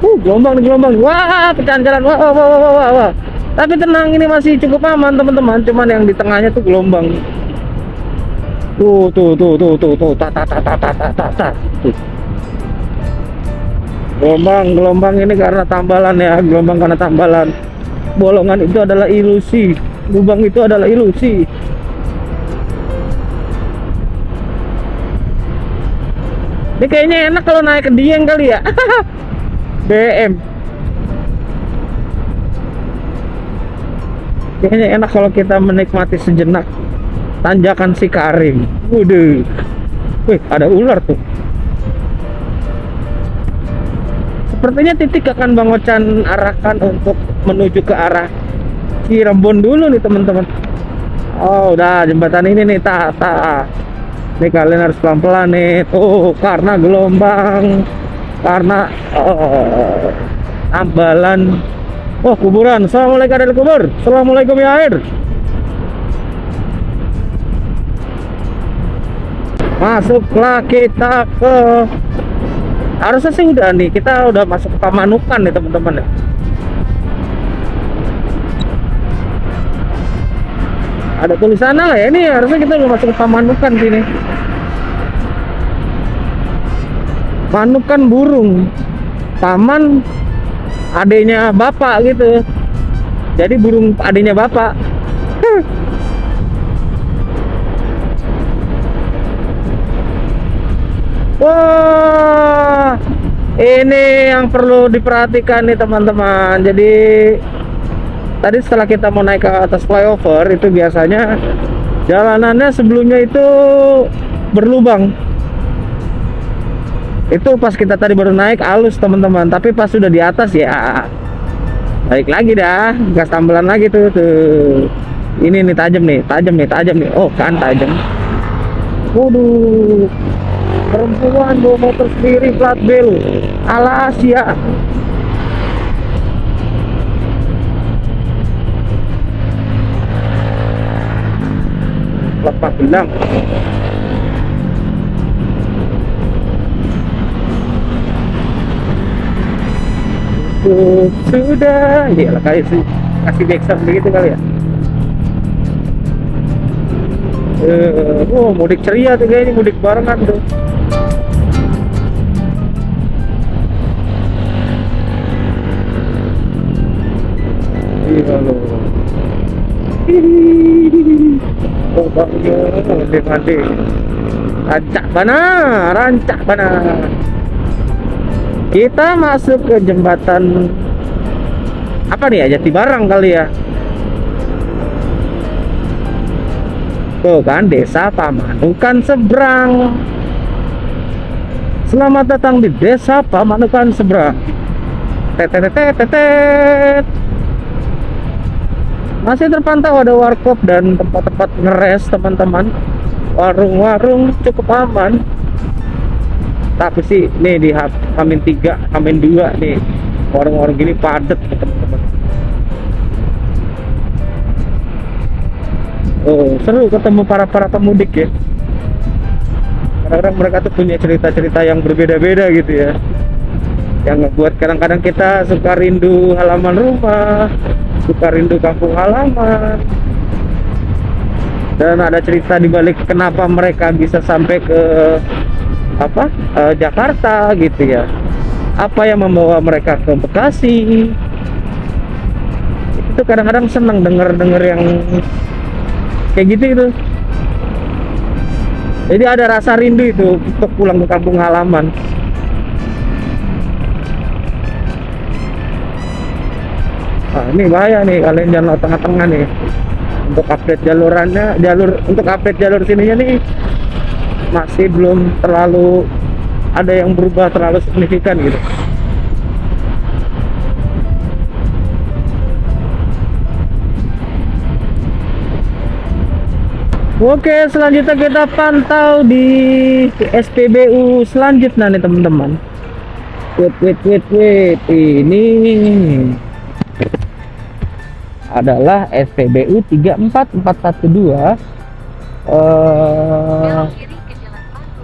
Gelombang. Wah, pecahan jalan. Wah. Tapi tenang, ini masih cukup aman, teman-teman. Cuman yang di tengahnya tuh gelombang. Tuh. Gelombang ini karena tambalan ya, gelombang karena tambalan. Bolongan itu adalah ilusi. Lubang itu adalah ilusi. Ini kayaknya enak kalau naik ke Dieng kali ya. BM. Kayaknya enak kalau kita menikmati sejenak tanjakan Cikaring. Waduh. Wih, ada ular tuh. Sepertinya titik akan Bang Ocan arahkan untuk menuju ke arah Cirebon dulu nih, teman-teman. Oh, udah jembatan ini nih, Nih kalian harus pelan-pelan nih. Tuh, karena gelombang, karena tambalan. Oh, kuburan. Assalamualaikum ada kubur. Assalamualaikum ya air. Masuklah kita ke, harusnya sih udah nih, kita udah masuk ke Pamanukan nih, teman-teman ya. Ada tulisannya lah ya, ini harusnya kita udah masuk ke Pamanukan sini. Manukan burung, paman adenya bapak gitu. Jadi burung adenya bapak. Wah, ini yang perlu diperhatikan nih teman-teman. Jadi tadi setelah kita mau naik ke atas flyover itu biasanya jalanannya sebelumnya itu berlubang. Itu pas kita tadi baru naik halus teman-teman, tapi pas sudah di atas ya balik lagi dah, gas tambelan lagi tuh. Ini nih tajam nih. Oh kan tajam. Waduh, perempuan bawa motor sendiri plat B lu, ala Asia. Lepas bilang sudah ya lah, kasih backsound begitu kali ya. Mudik ceria tuh kayaknya, mudik barengan tuh. Iya loh. Oh bangga, mandi. Rancak bana. Kita masuk ke jembatan apa nih ya, Jatibarang kali ya. Tuh kan, Desa Pamanukan seberang. Selamat datang di Desa Pamanukan seberang. Tetetetetetet. Masih terpantau ada warkop dan tempat-tempat ngeres teman-teman. Warung-warung cukup aman. Tapi sih nih di Hamin 3, Hamin 2 nih warung-warung gini padat teman-teman. Oh, seru ketemu para pemudik ya. Kadang-kadang mereka tuh punya cerita-cerita yang berbeda-beda gitu ya, yang ngebuat kadang-kadang kita suka rindu halaman rumah, suka rindu kampung halaman. Dan ada cerita di balik kenapa mereka bisa sampai ke Jakarta gitu ya. Apa yang membawa mereka ke Bekasi. Itu kadang-kadang seneng denger yang kayak gitu itu. Jadi ada rasa rindu itu untuk pulang ke kampung halaman. Nah, ini bahaya nih, kalian jangan lewat tengah-tengah nih. Untuk update untuk update jalur sininya nih masih belum terlalu ada yang berubah terlalu signifikan gitu. Oke, selanjutnya kita pantau di SPBU selanjutnya nih teman-teman. Wait, ini adalah SPBU 34412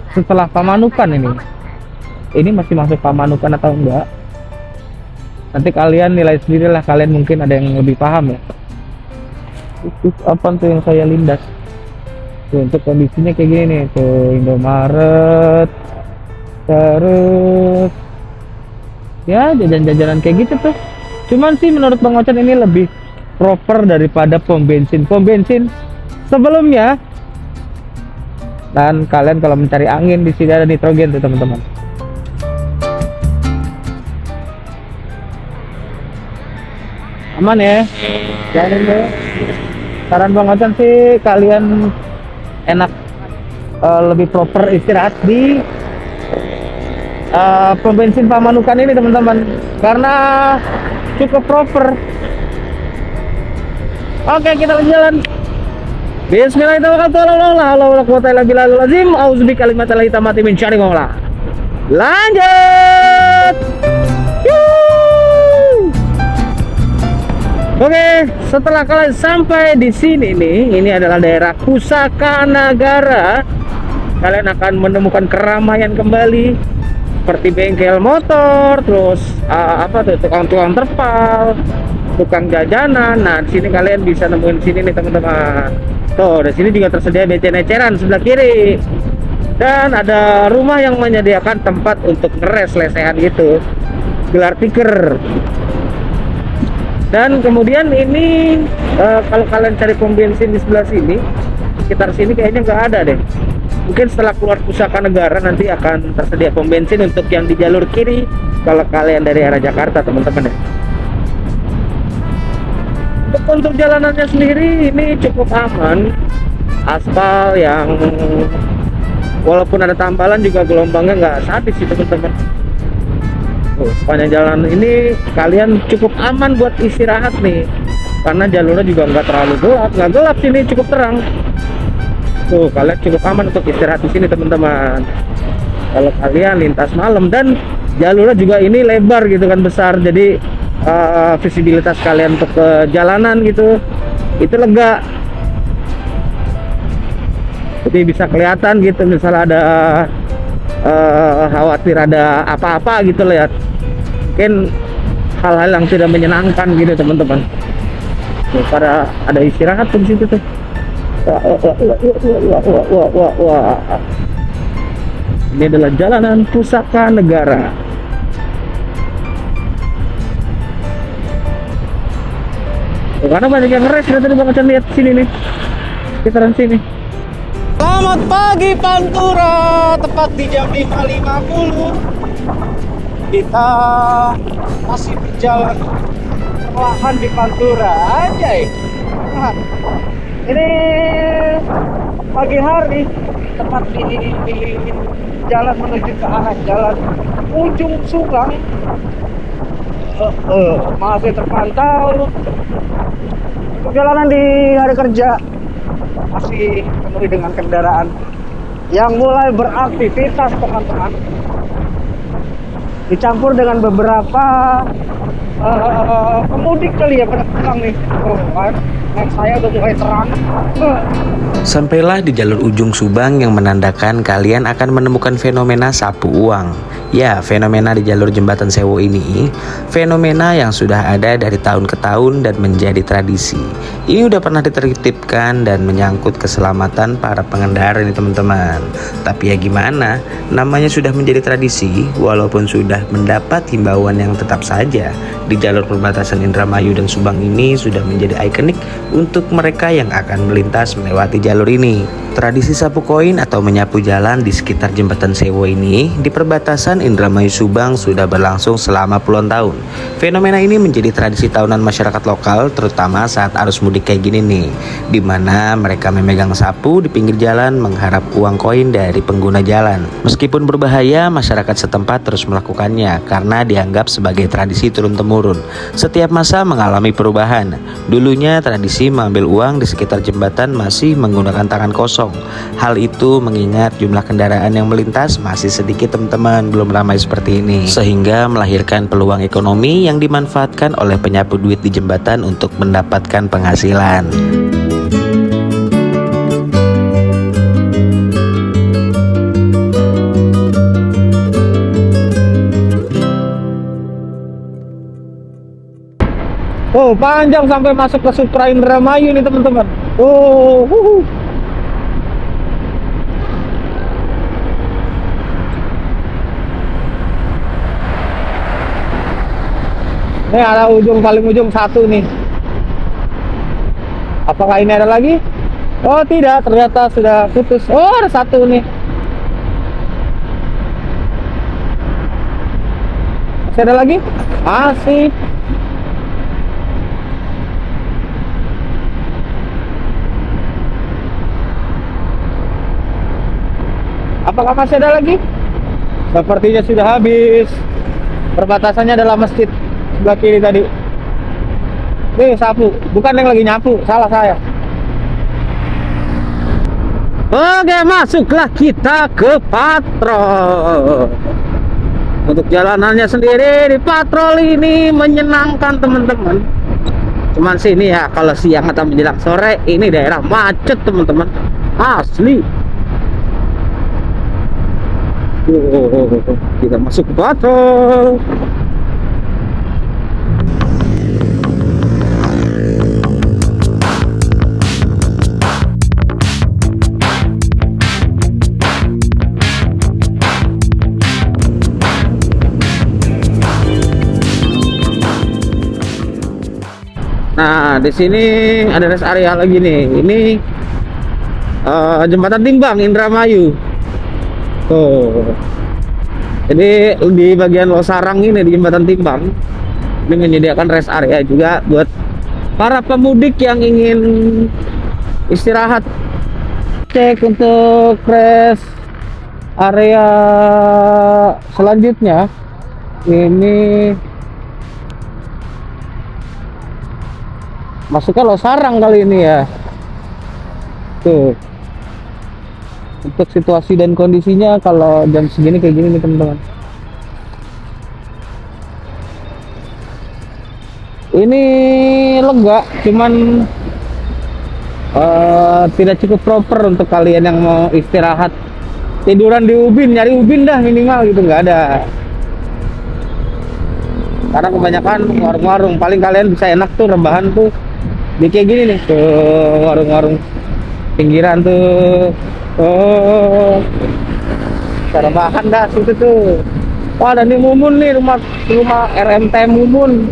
setelah Pamanukan ini. Ini masih masuk Pamanukan atau enggak? Nanti kalian nilai sendirilah, kalian mungkin ada yang lebih paham ya. Itu apa tuh yang saya lindas? Tuh, untuk kondisinya kayak gini nih, tuh Indomaret, terus ya jajan-jajanan kayak gitu tuh. Cuman sih menurut Bang Ocan ini lebih proper daripada pom bensin sebelumnya. Dan kalian kalau mencari angin di sini ada nitrogen tuh teman-teman. Aman ya, jangan ya. Saran Bang Ocan sih kalian enak lebih proper istirahat di pom bensin Pamanukan ini teman-teman, karena cukup proper. Oke, kita jalan. Bismillahirrahmanirrahim. Lanjut. Oke, setelah kalian sampai di sini nih, ini adalah daerah Pusaka Nagara. Kalian akan menemukan keramaian kembali, seperti bengkel motor, terus tukang-tukang terpal, tukang jajanan. Nah, di sini kalian bisa nemuin sini nih teman-teman. Tuh, di sini juga tersedia becen eceran sebelah kiri. Dan ada rumah yang menyediakan tempat untuk ngeres lesehan gitu, gelar tikar. Dan kemudian ini kalau kalian cari pom bensin di sebelah sini, sekitar sini kayaknya nggak ada deh. Mungkin setelah keluar Pusaka Negara nanti akan tersedia pom bensin untuk yang di jalur kiri kalau kalian dari arah Jakarta, teman-teman ya. Untuk jalanannya sendiri ini cukup aman, aspal yang walaupun ada tambalan juga gelombangnya nggak sadis sih teman-teman. Sepanjang jalan ini kalian cukup aman buat istirahat nih, karena jalurnya juga nggak terlalu gelap, nggak gelap sini, cukup terang. Tuh, kalian cukup aman untuk istirahat di sini teman-teman. Kalau kalian lintas malam, dan jalurnya juga ini lebar gitu kan, besar, jadi visibilitas kalian untuk ke jalanan gitu itu lega. Jadi bisa kelihatan gitu, misalnya ada khawatir ada apa-apa gitu, lihat mungkin hal-hal yang tidak menyenangkan gitu teman-teman. Pada ada istirahat tuh di situ tuh. Wah. Ini adalah jalanan Pusaka Negara. Karena banyak yang ngeres, tadi Bang Acan lihat sini nih, sekitaran sini. Selamat pagi Pantura, tepat di jam 5.50. Kita masih berjalan perlahan di Pantura aja ya. Nah, ini pagi hari, tepat di jalan menuju ke arah jalan Ujung Subang. Masih terpantau perjalanan di hari kerja, masih penuh dengan kendaraan yang mulai beraktivitas teman-teman, dicampur dengan beberapa pemudik kali ya pada pulang nih. Saya udah mulai terang. Sampailah di jalur Ujung Subang yang menandakan kalian akan menemukan fenomena sapu uang. Ya, fenomena di jalur Jembatan Sewu ini fenomena yang sudah ada dari tahun ke tahun dan menjadi tradisi. Ini udah pernah ditertibkan dan menyangkut keselamatan para pengendara nih teman-teman. Tapi ya gimana, namanya sudah menjadi tradisi, walaupun sudah mendapat himbauan yang tetap saja di jalur perbatasan Indramayu dan Subang ini sudah menjadi ikonik untuk mereka yang akan melintas melewati jalur ini. Tradisi sapu koin atau menyapu jalan di sekitar Jembatan Sewu ini di perbatasan Indramayu Subang sudah berlangsung selama puluhan tahun. Fenomena ini menjadi tradisi tahunan masyarakat lokal, terutama saat arus mudik kayak gini nih, di mana mereka memegang sapu di pinggir jalan mengharap uang koin dari pengguna jalan. Meskipun berbahaya, masyarakat setempat terus melakukannya karena dianggap sebagai tradisi turun-temurun. Setiap masa mengalami perubahan. Dulunya tradisi mengambil uang di sekitar jembatan masih menggunakan tangan kosong. Hal itu mengingat jumlah kendaraan yang melintas masih sedikit teman-teman, belum ramai seperti ini, sehingga melahirkan peluang ekonomi yang dimanfaatkan oleh penyapu duit di jembatan untuk mendapatkan penghasilan. Oh, panjang sampai masuk ke Supra Indramayu nih teman-teman. Ini ada paling ujung satu nih. Apakah ini ada lagi? Oh tidak, ternyata sudah putus. Oh, ada satu nih. Masih ada lagi? Masih. Apakah masih ada lagi? Sepertinya sudah habis. Perbatasannya adalah masjid sebelah kiri tadi. Nih sapu, bukan yang lagi nyapu, salah saya. Oke, masuklah kita ke patrol. Untuk jalanannya sendiri di patrol ini menyenangkan teman-teman. Cuman sini ya, kalau siang atau menjelang sore ini daerah macet teman-teman, asli. Kita masuk ke patrol. Nah, di sini ada rest area lagi nih. Ini jembatan timbang Indramayu. Tuh. Jadi di bagian Losarang ini di jembatan timbang ini menyediakan rest area juga buat para pemudik yang ingin istirahat. Cek untuk rest area selanjutnya ini masuknya Losarang kali ini ya. Tuh. Untuk situasi dan kondisinya kalau jam segini kayak gini nih teman-teman. Ini lega, cuman tidak cukup proper untuk kalian yang mau istirahat. Tiduran di ubin, nyari ubin dah minimal gitu, nggak ada. Karena kebanyakan warung-warung, paling kalian bisa enak tuh rebahan tuh di kayak gini nih, ke warung-warung pinggiran tuh. Oh, cara bahan dah situ tuh. Wah, ada nih Mumun nih, rumah RMT Mumun.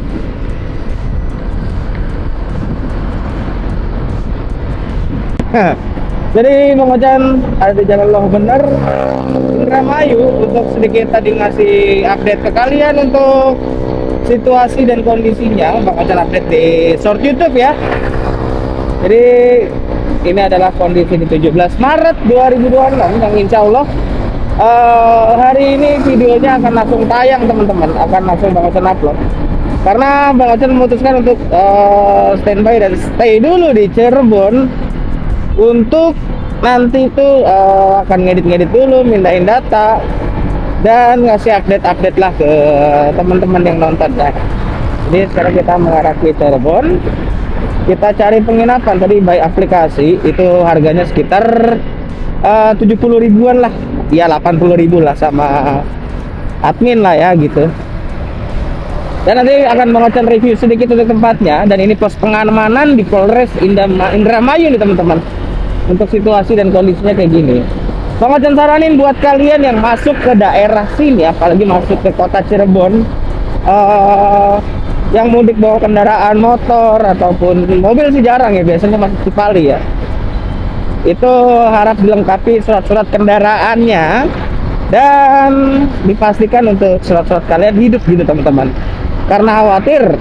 Jadi Bang Ocan ada di Jalan Loh Bener Indramayu. Untuk sedikit tadi ngasih update ke kalian untuk situasi dan kondisinya. Bang Ocan update di short YouTube ya. Jadi ini adalah kondisi di 17 Maret 2026 yang insya Allah hari ini videonya akan langsung tayang teman-teman, akan langsung Bang Ocan upload. Karena Bang Ocan memutuskan untuk standby dan stay dulu di Cirebon untuk nanti itu akan ngedit-ngedit dulu, mindahin data dan ngasih update-update lah ke teman-teman yang nonton ya. Jadi sekarang kita mengarah ke Cirebon. Kita cari penginapan tadi by aplikasi itu harganya sekitar 70 ribuan lah, ya 80 ribu lah sama admin lah ya gitu. Dan nanti akan mengocan review sedikit untuk tempatnya. Dan ini pos pengamanan di Polres Indramayu nih teman-teman. Untuk situasi dan kondisinya kayak gini. Bang Ocan saranin buat kalian yang masuk ke daerah sini, apalagi masuk ke kota Cirebon, yang mudik bawa kendaraan motor ataupun mobil sih jarang ya, biasanya masih Cipali ya. Itu harap dilengkapi surat-surat kendaraannya dan dipastikan untuk surat-surat kalian hidup gitu teman-teman. Karena khawatir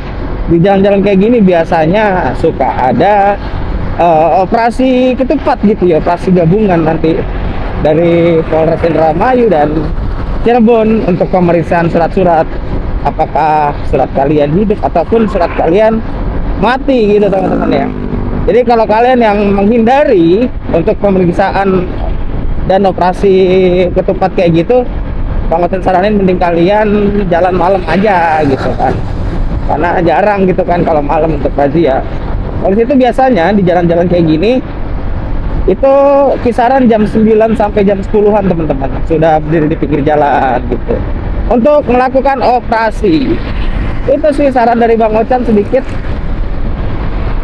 di jalan-jalan kayak gini biasanya suka ada operasi ketupat gitu ya, operasi gabungan nanti dari Polres Indramayu dan Cirebon untuk pemeriksaan surat-surat, apakah surat kalian hidup ataupun surat kalian mati gitu teman-teman ya. Jadi kalau kalian yang menghindari untuk pemeriksaan dan operasi ketupat kayak gitu, Bang Ocan saranin mending kalian jalan malam aja gitu kan, karena jarang gitu kan kalau malam untuk razia. Kalau situ biasanya di jalan-jalan kayak gini itu kisaran jam 9 sampai jam 10-an teman-teman sudah berdiri di pinggir jalan gitu untuk melakukan operasi. Itu sih saran dari Bang Ocan sedikit.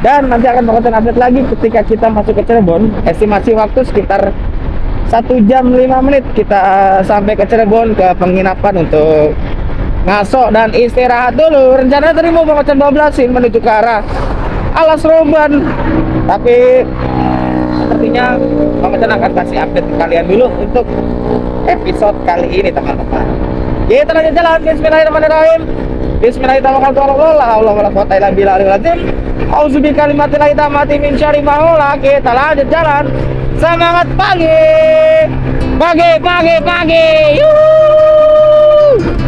Dan nanti akan Bang Ocan update lagi ketika kita masuk ke Cirebon. Estimasi waktu sekitar 1 jam 5 menit kita sampai ke Cirebon, ke penginapan untuk ngaso dan istirahat dulu. Rencananya tadi mau Bang Ocan 12-in menuju ke arah Alas Roban, tapi sepertinya Bang Ocan akan kasih update ke kalian dulu untuk episode kali ini teman-teman. Kita lanjut jalan. Bismillahirrahmanirrahim. Bismillahirrahmanirrahim. Auzubi kalimatillahi tammati min syarri ma khalaq. Kita lanjut jalan. Semangat pagi. Pagi. Yuhuu.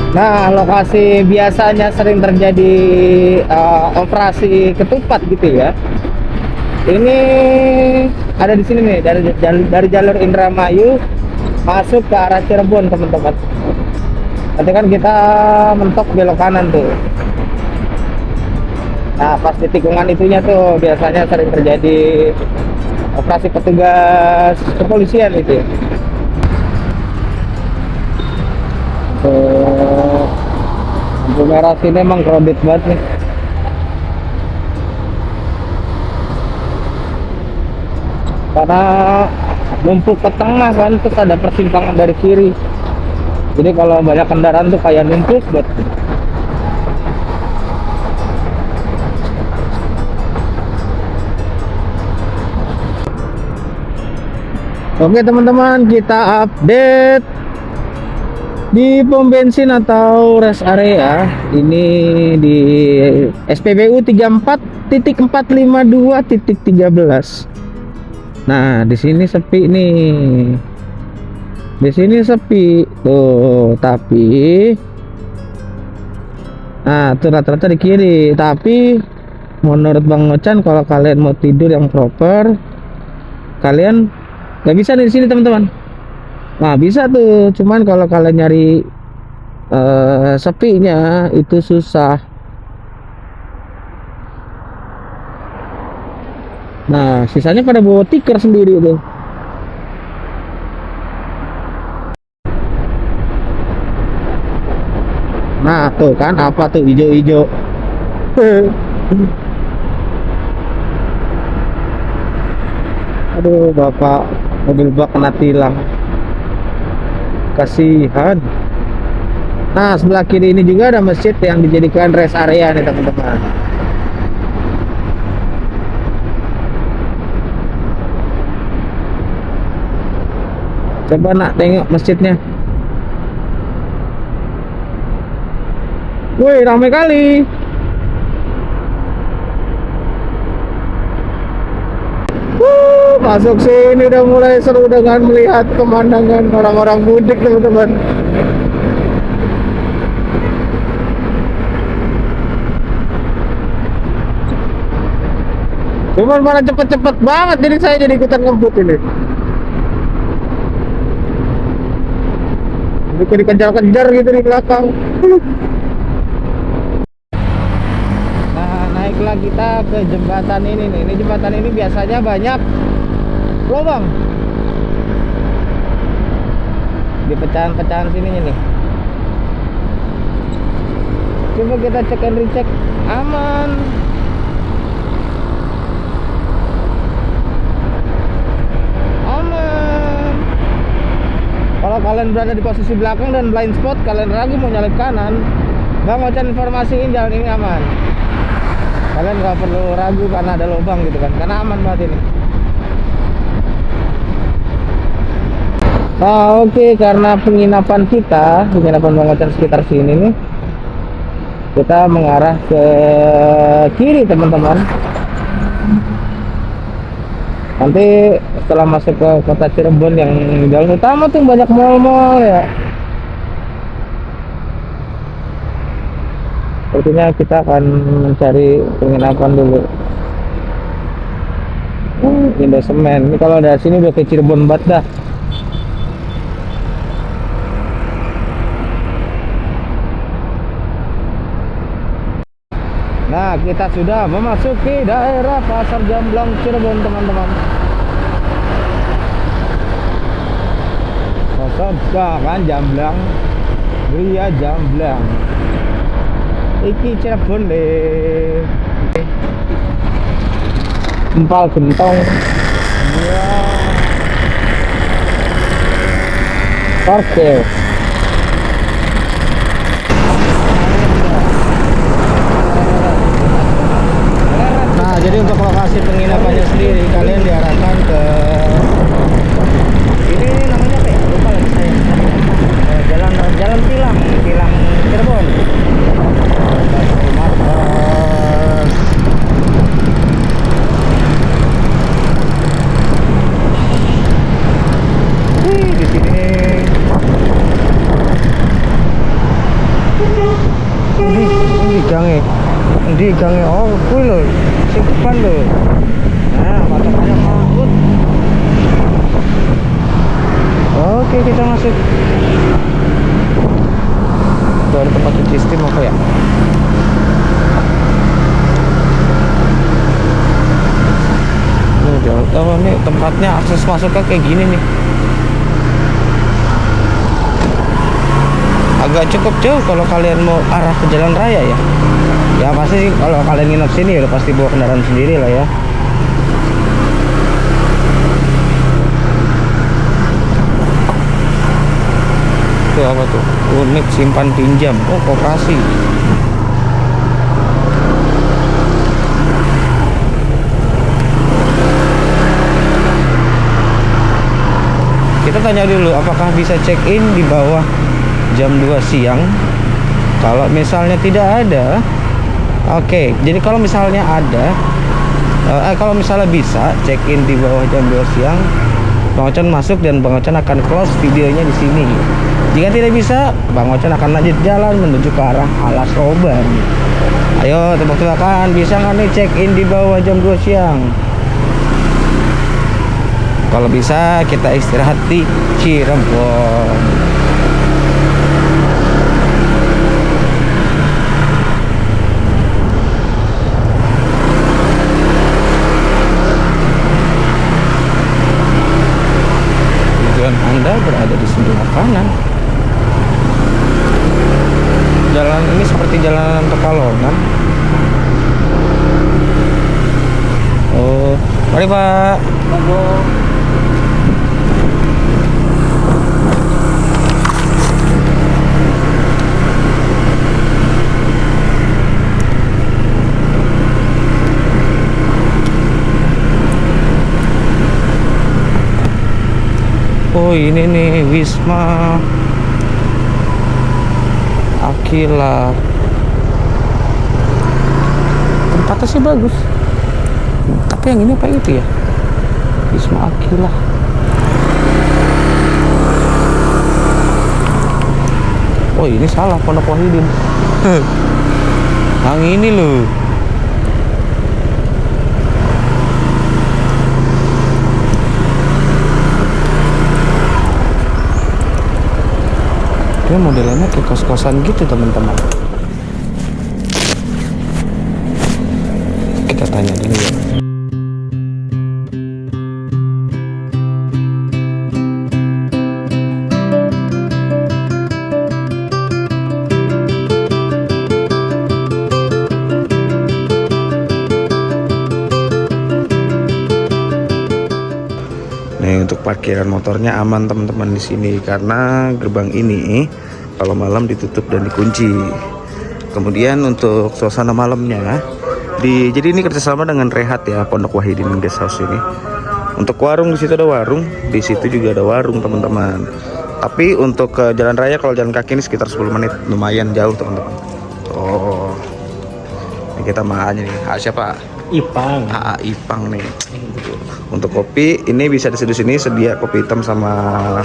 Nah, lokasi biasanya sering terjadi operasi ketupat gitu ya. Ini ada di sini nih, dari jalur Indramayu masuk ke arah Cirebon teman-teman. Nanti kan kita mentok belok kanan tuh. Nah, pas di tikungan itunya tuh biasanya sering terjadi operasi petugas kepolisian itu. Lampu merah sini emang crowded banget nih. Karena numpuk ke tengah kan, terus ada persimpangan dari kiri. Jadi kalau banyak kendaraan tuh kayak numpuk buat. Oke teman-teman, kita update di pom bensin atau rest area ini di SPBU 34.452.13. Nah, di sini sepi nih. Di sini sepi tuh, tapi nah, tuh rata-rata di kiri. Tapi menurut Bang Ocan, kalau kalian mau tidur yang proper, kalian nggak bisa di sini teman-teman. Nah, bisa tuh, cuman kalau kalian nyari sepinya itu susah. Nah, sisanya pada bawa tikar sendiri tuh. Nah, tuh kan apa tuh hijau-hijau. Aduh, bapak mobil bak kena tilang. Kasihan. Nah, sebelah kiri ini juga ada masjid yang dijadikan rest area nih teman-teman. Coba nak tengok masjidnya. Wih, ramai kali. Masuk sini udah mulai seru dengan melihat pemandangan orang-orang mudik teman-teman. Cuman mana cepet-cepet banget, jadi saya jadi ikutan ngebut ini. Jadi dikejar-kejar gitu di belakang. Nah, naiklah kita ke jembatan ini nih. Ini jembatan ini biasanya banyak lubang di pecahan-pecahan sininya nih. Coba kita cek and recheck. Aman. Aman. Kalau kalian berada di posisi belakang dan blind spot, kalian ragu mau nyalip kanan, Bang Ocan informasiin jalan ini aman. Kalian nggak perlu ragu karena ada lubang gitu kan, karena aman banget ini. Nah, oke, karena penginapan Bang Ocan sekitar sini nih, kita mengarah ke kiri teman-teman. Nanti setelah masuk ke kota Cirebon yang jalan utama tuh banyak mall-mall ya. Sepertinya kita akan mencari penginapan dulu. Indosemen. Ini kalau dari sini udah ke Cirebon banget dah. Nah, kita sudah memasuki daerah Pasar Jamblang Cirebon teman-teman. Pasar kan Jamblang, Gria Jamblang. Iki Cirebon deh. Empal gentong. Ya. Parkir. Jadi untuk lokasi penginapannya sendiri kalian diarahkan ke ini namanya apa ya? Lupa lagi saya. Jalan Tilang Cirebon. Di sini. Di gange oh kuwi lho sing depan lho. Nah, patokannya maut. Oke, kita masuk. Tuh ada tempat cuci steam apa ya? Jauh tahu nih tempatnya, akses masuknya kayak gini nih. Agak cukup jauh kalau kalian mau arah ke jalan raya ya. Ya pasti sih kalau kalian nginep sini udah pasti bawa kendaraan sendiri lah ya. Itu apa tuh? Unit simpan pinjam. Oh, koperasi. kita tanya dulu apakah bisa check in di bawah jam 2 siang. Kalau misalnya tidak ada, oke, jadi kalau misalnya ada, kalau misalnya bisa check in di bawah jam 2 siang, Bang Ocon masuk dan Bang Ocon akan close videonya di sini. Jika tidak bisa, Bang Ocon akan lanjut jalan menuju ke arah Alas Roban. Ayo tebak-tebakan, bisa nggak nih check in di bawah jam 2 siang? Kalau bisa kita istirahat di Cirebon. Tujuan Anda berada di sebelah kanan. Jalan ini seperti jalan Pekalongan. Oh, mari Pak. Oh ini nih Wisma Akila. Tempatnya sih bagus, tapi yang ini apa itu ya? Wisma Akila. Oh ini salah, Pondok Wahidin. Yang ini loh. Dia modelnya kayak kos-kosan gitu teman-teman. Kita tanya dulu ya. Nih untuk parkiran motornya aman teman-teman di sini karena gerbang ini kalau malam ditutup dan dikunci. Kemudian untuk suasana malamnya jadi ini kerjasama dengan Rehat ya, Pondok Wahidin Guest House ini. Untuk warung di situ ada warung, di situ juga ada warung teman-teman. Tapi untuk ke jalan raya kalau jalan kaki ini sekitar 10 menit, lumayan jauh teman-teman. Oh, ini kita makan nih. Siapa? Ipang. Ipang nih. Untuk kopi ini bisa diseduh sini, sedia kopi hitam sama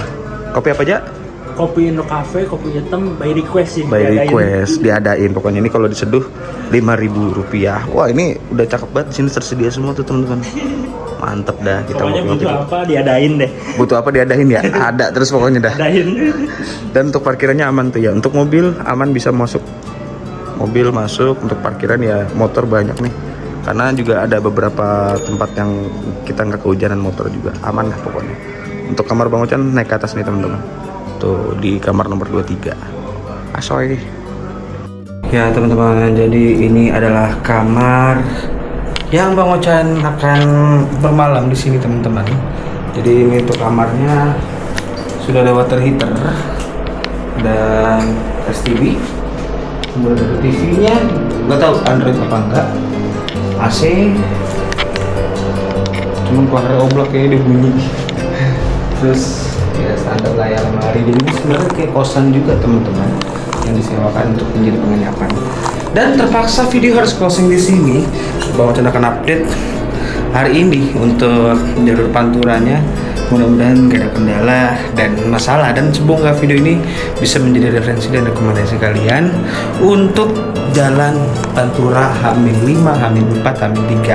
kopi apa aja? Kopi Indo Cafe, kopi hitam by request sih. By request diadain. Pokoknya ini kalau diseduh Rp5.000. Wah ini udah cakep banget, sini tersedia semua tuh teman-teman. Mantep dah kita. Pokoknya butuh apa diadain deh. Butuh apa diadain ya? Ada terus pokoknya dah. Adain. Dan untuk parkirannya aman tuh ya. Untuk mobil aman bisa masuk. Mobil masuk, untuk parkiran ya motor banyak nih. Karena juga ada beberapa tempat yang kita nggak kehujanan motor juga. Aman lah pokoknya. Untuk kamar Bang Ocon naik ke atas nih teman-teman. Tuh di kamar nomor 23. Asoy. Ya teman-teman, jadi ini adalah kamar yang Bang Ocon akan bermalam di sini teman-teman. Jadi ini untuk kamarnya sudah ada water heater dan STV. Kemudian ada TV-nya, nggak tahu Android apa enggak. AC, cuman keluar oblak kayaknya dia bunyi. Terus ya standar layar lemari. Jadi ini sebenarnya kayak kosan juga teman-teman yang disewakan untuk menjadi penginapan. Dan terpaksa video harus closing di sini. Bang Ocon akan update hari ini untuk jalur panturanya. Mudah-mudahan gak ada kendala dan masalah, dan semoga video ini bisa menjadi referensi dan rekomendasi kalian untuk jalan Pantura H-5, H-4, H-3.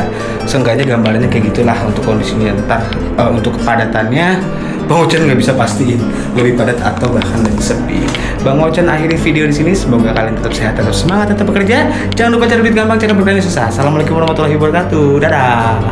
Seenggaknya gambarannya kayak gitulah untuk kondisinya. Ntar untuk kepadatannya Bang Ocon nggak bisa pastiin lebih padat atau bahkan lebih sepi. Bang Ocon akhiri video di sini. Semoga kalian tetap sehat, tetap semangat, tetap bekerja. Jangan lupa cari duit gampang, cara berkali susah. Assalamualaikum warahmatullahi wabarakatuh. Dadah.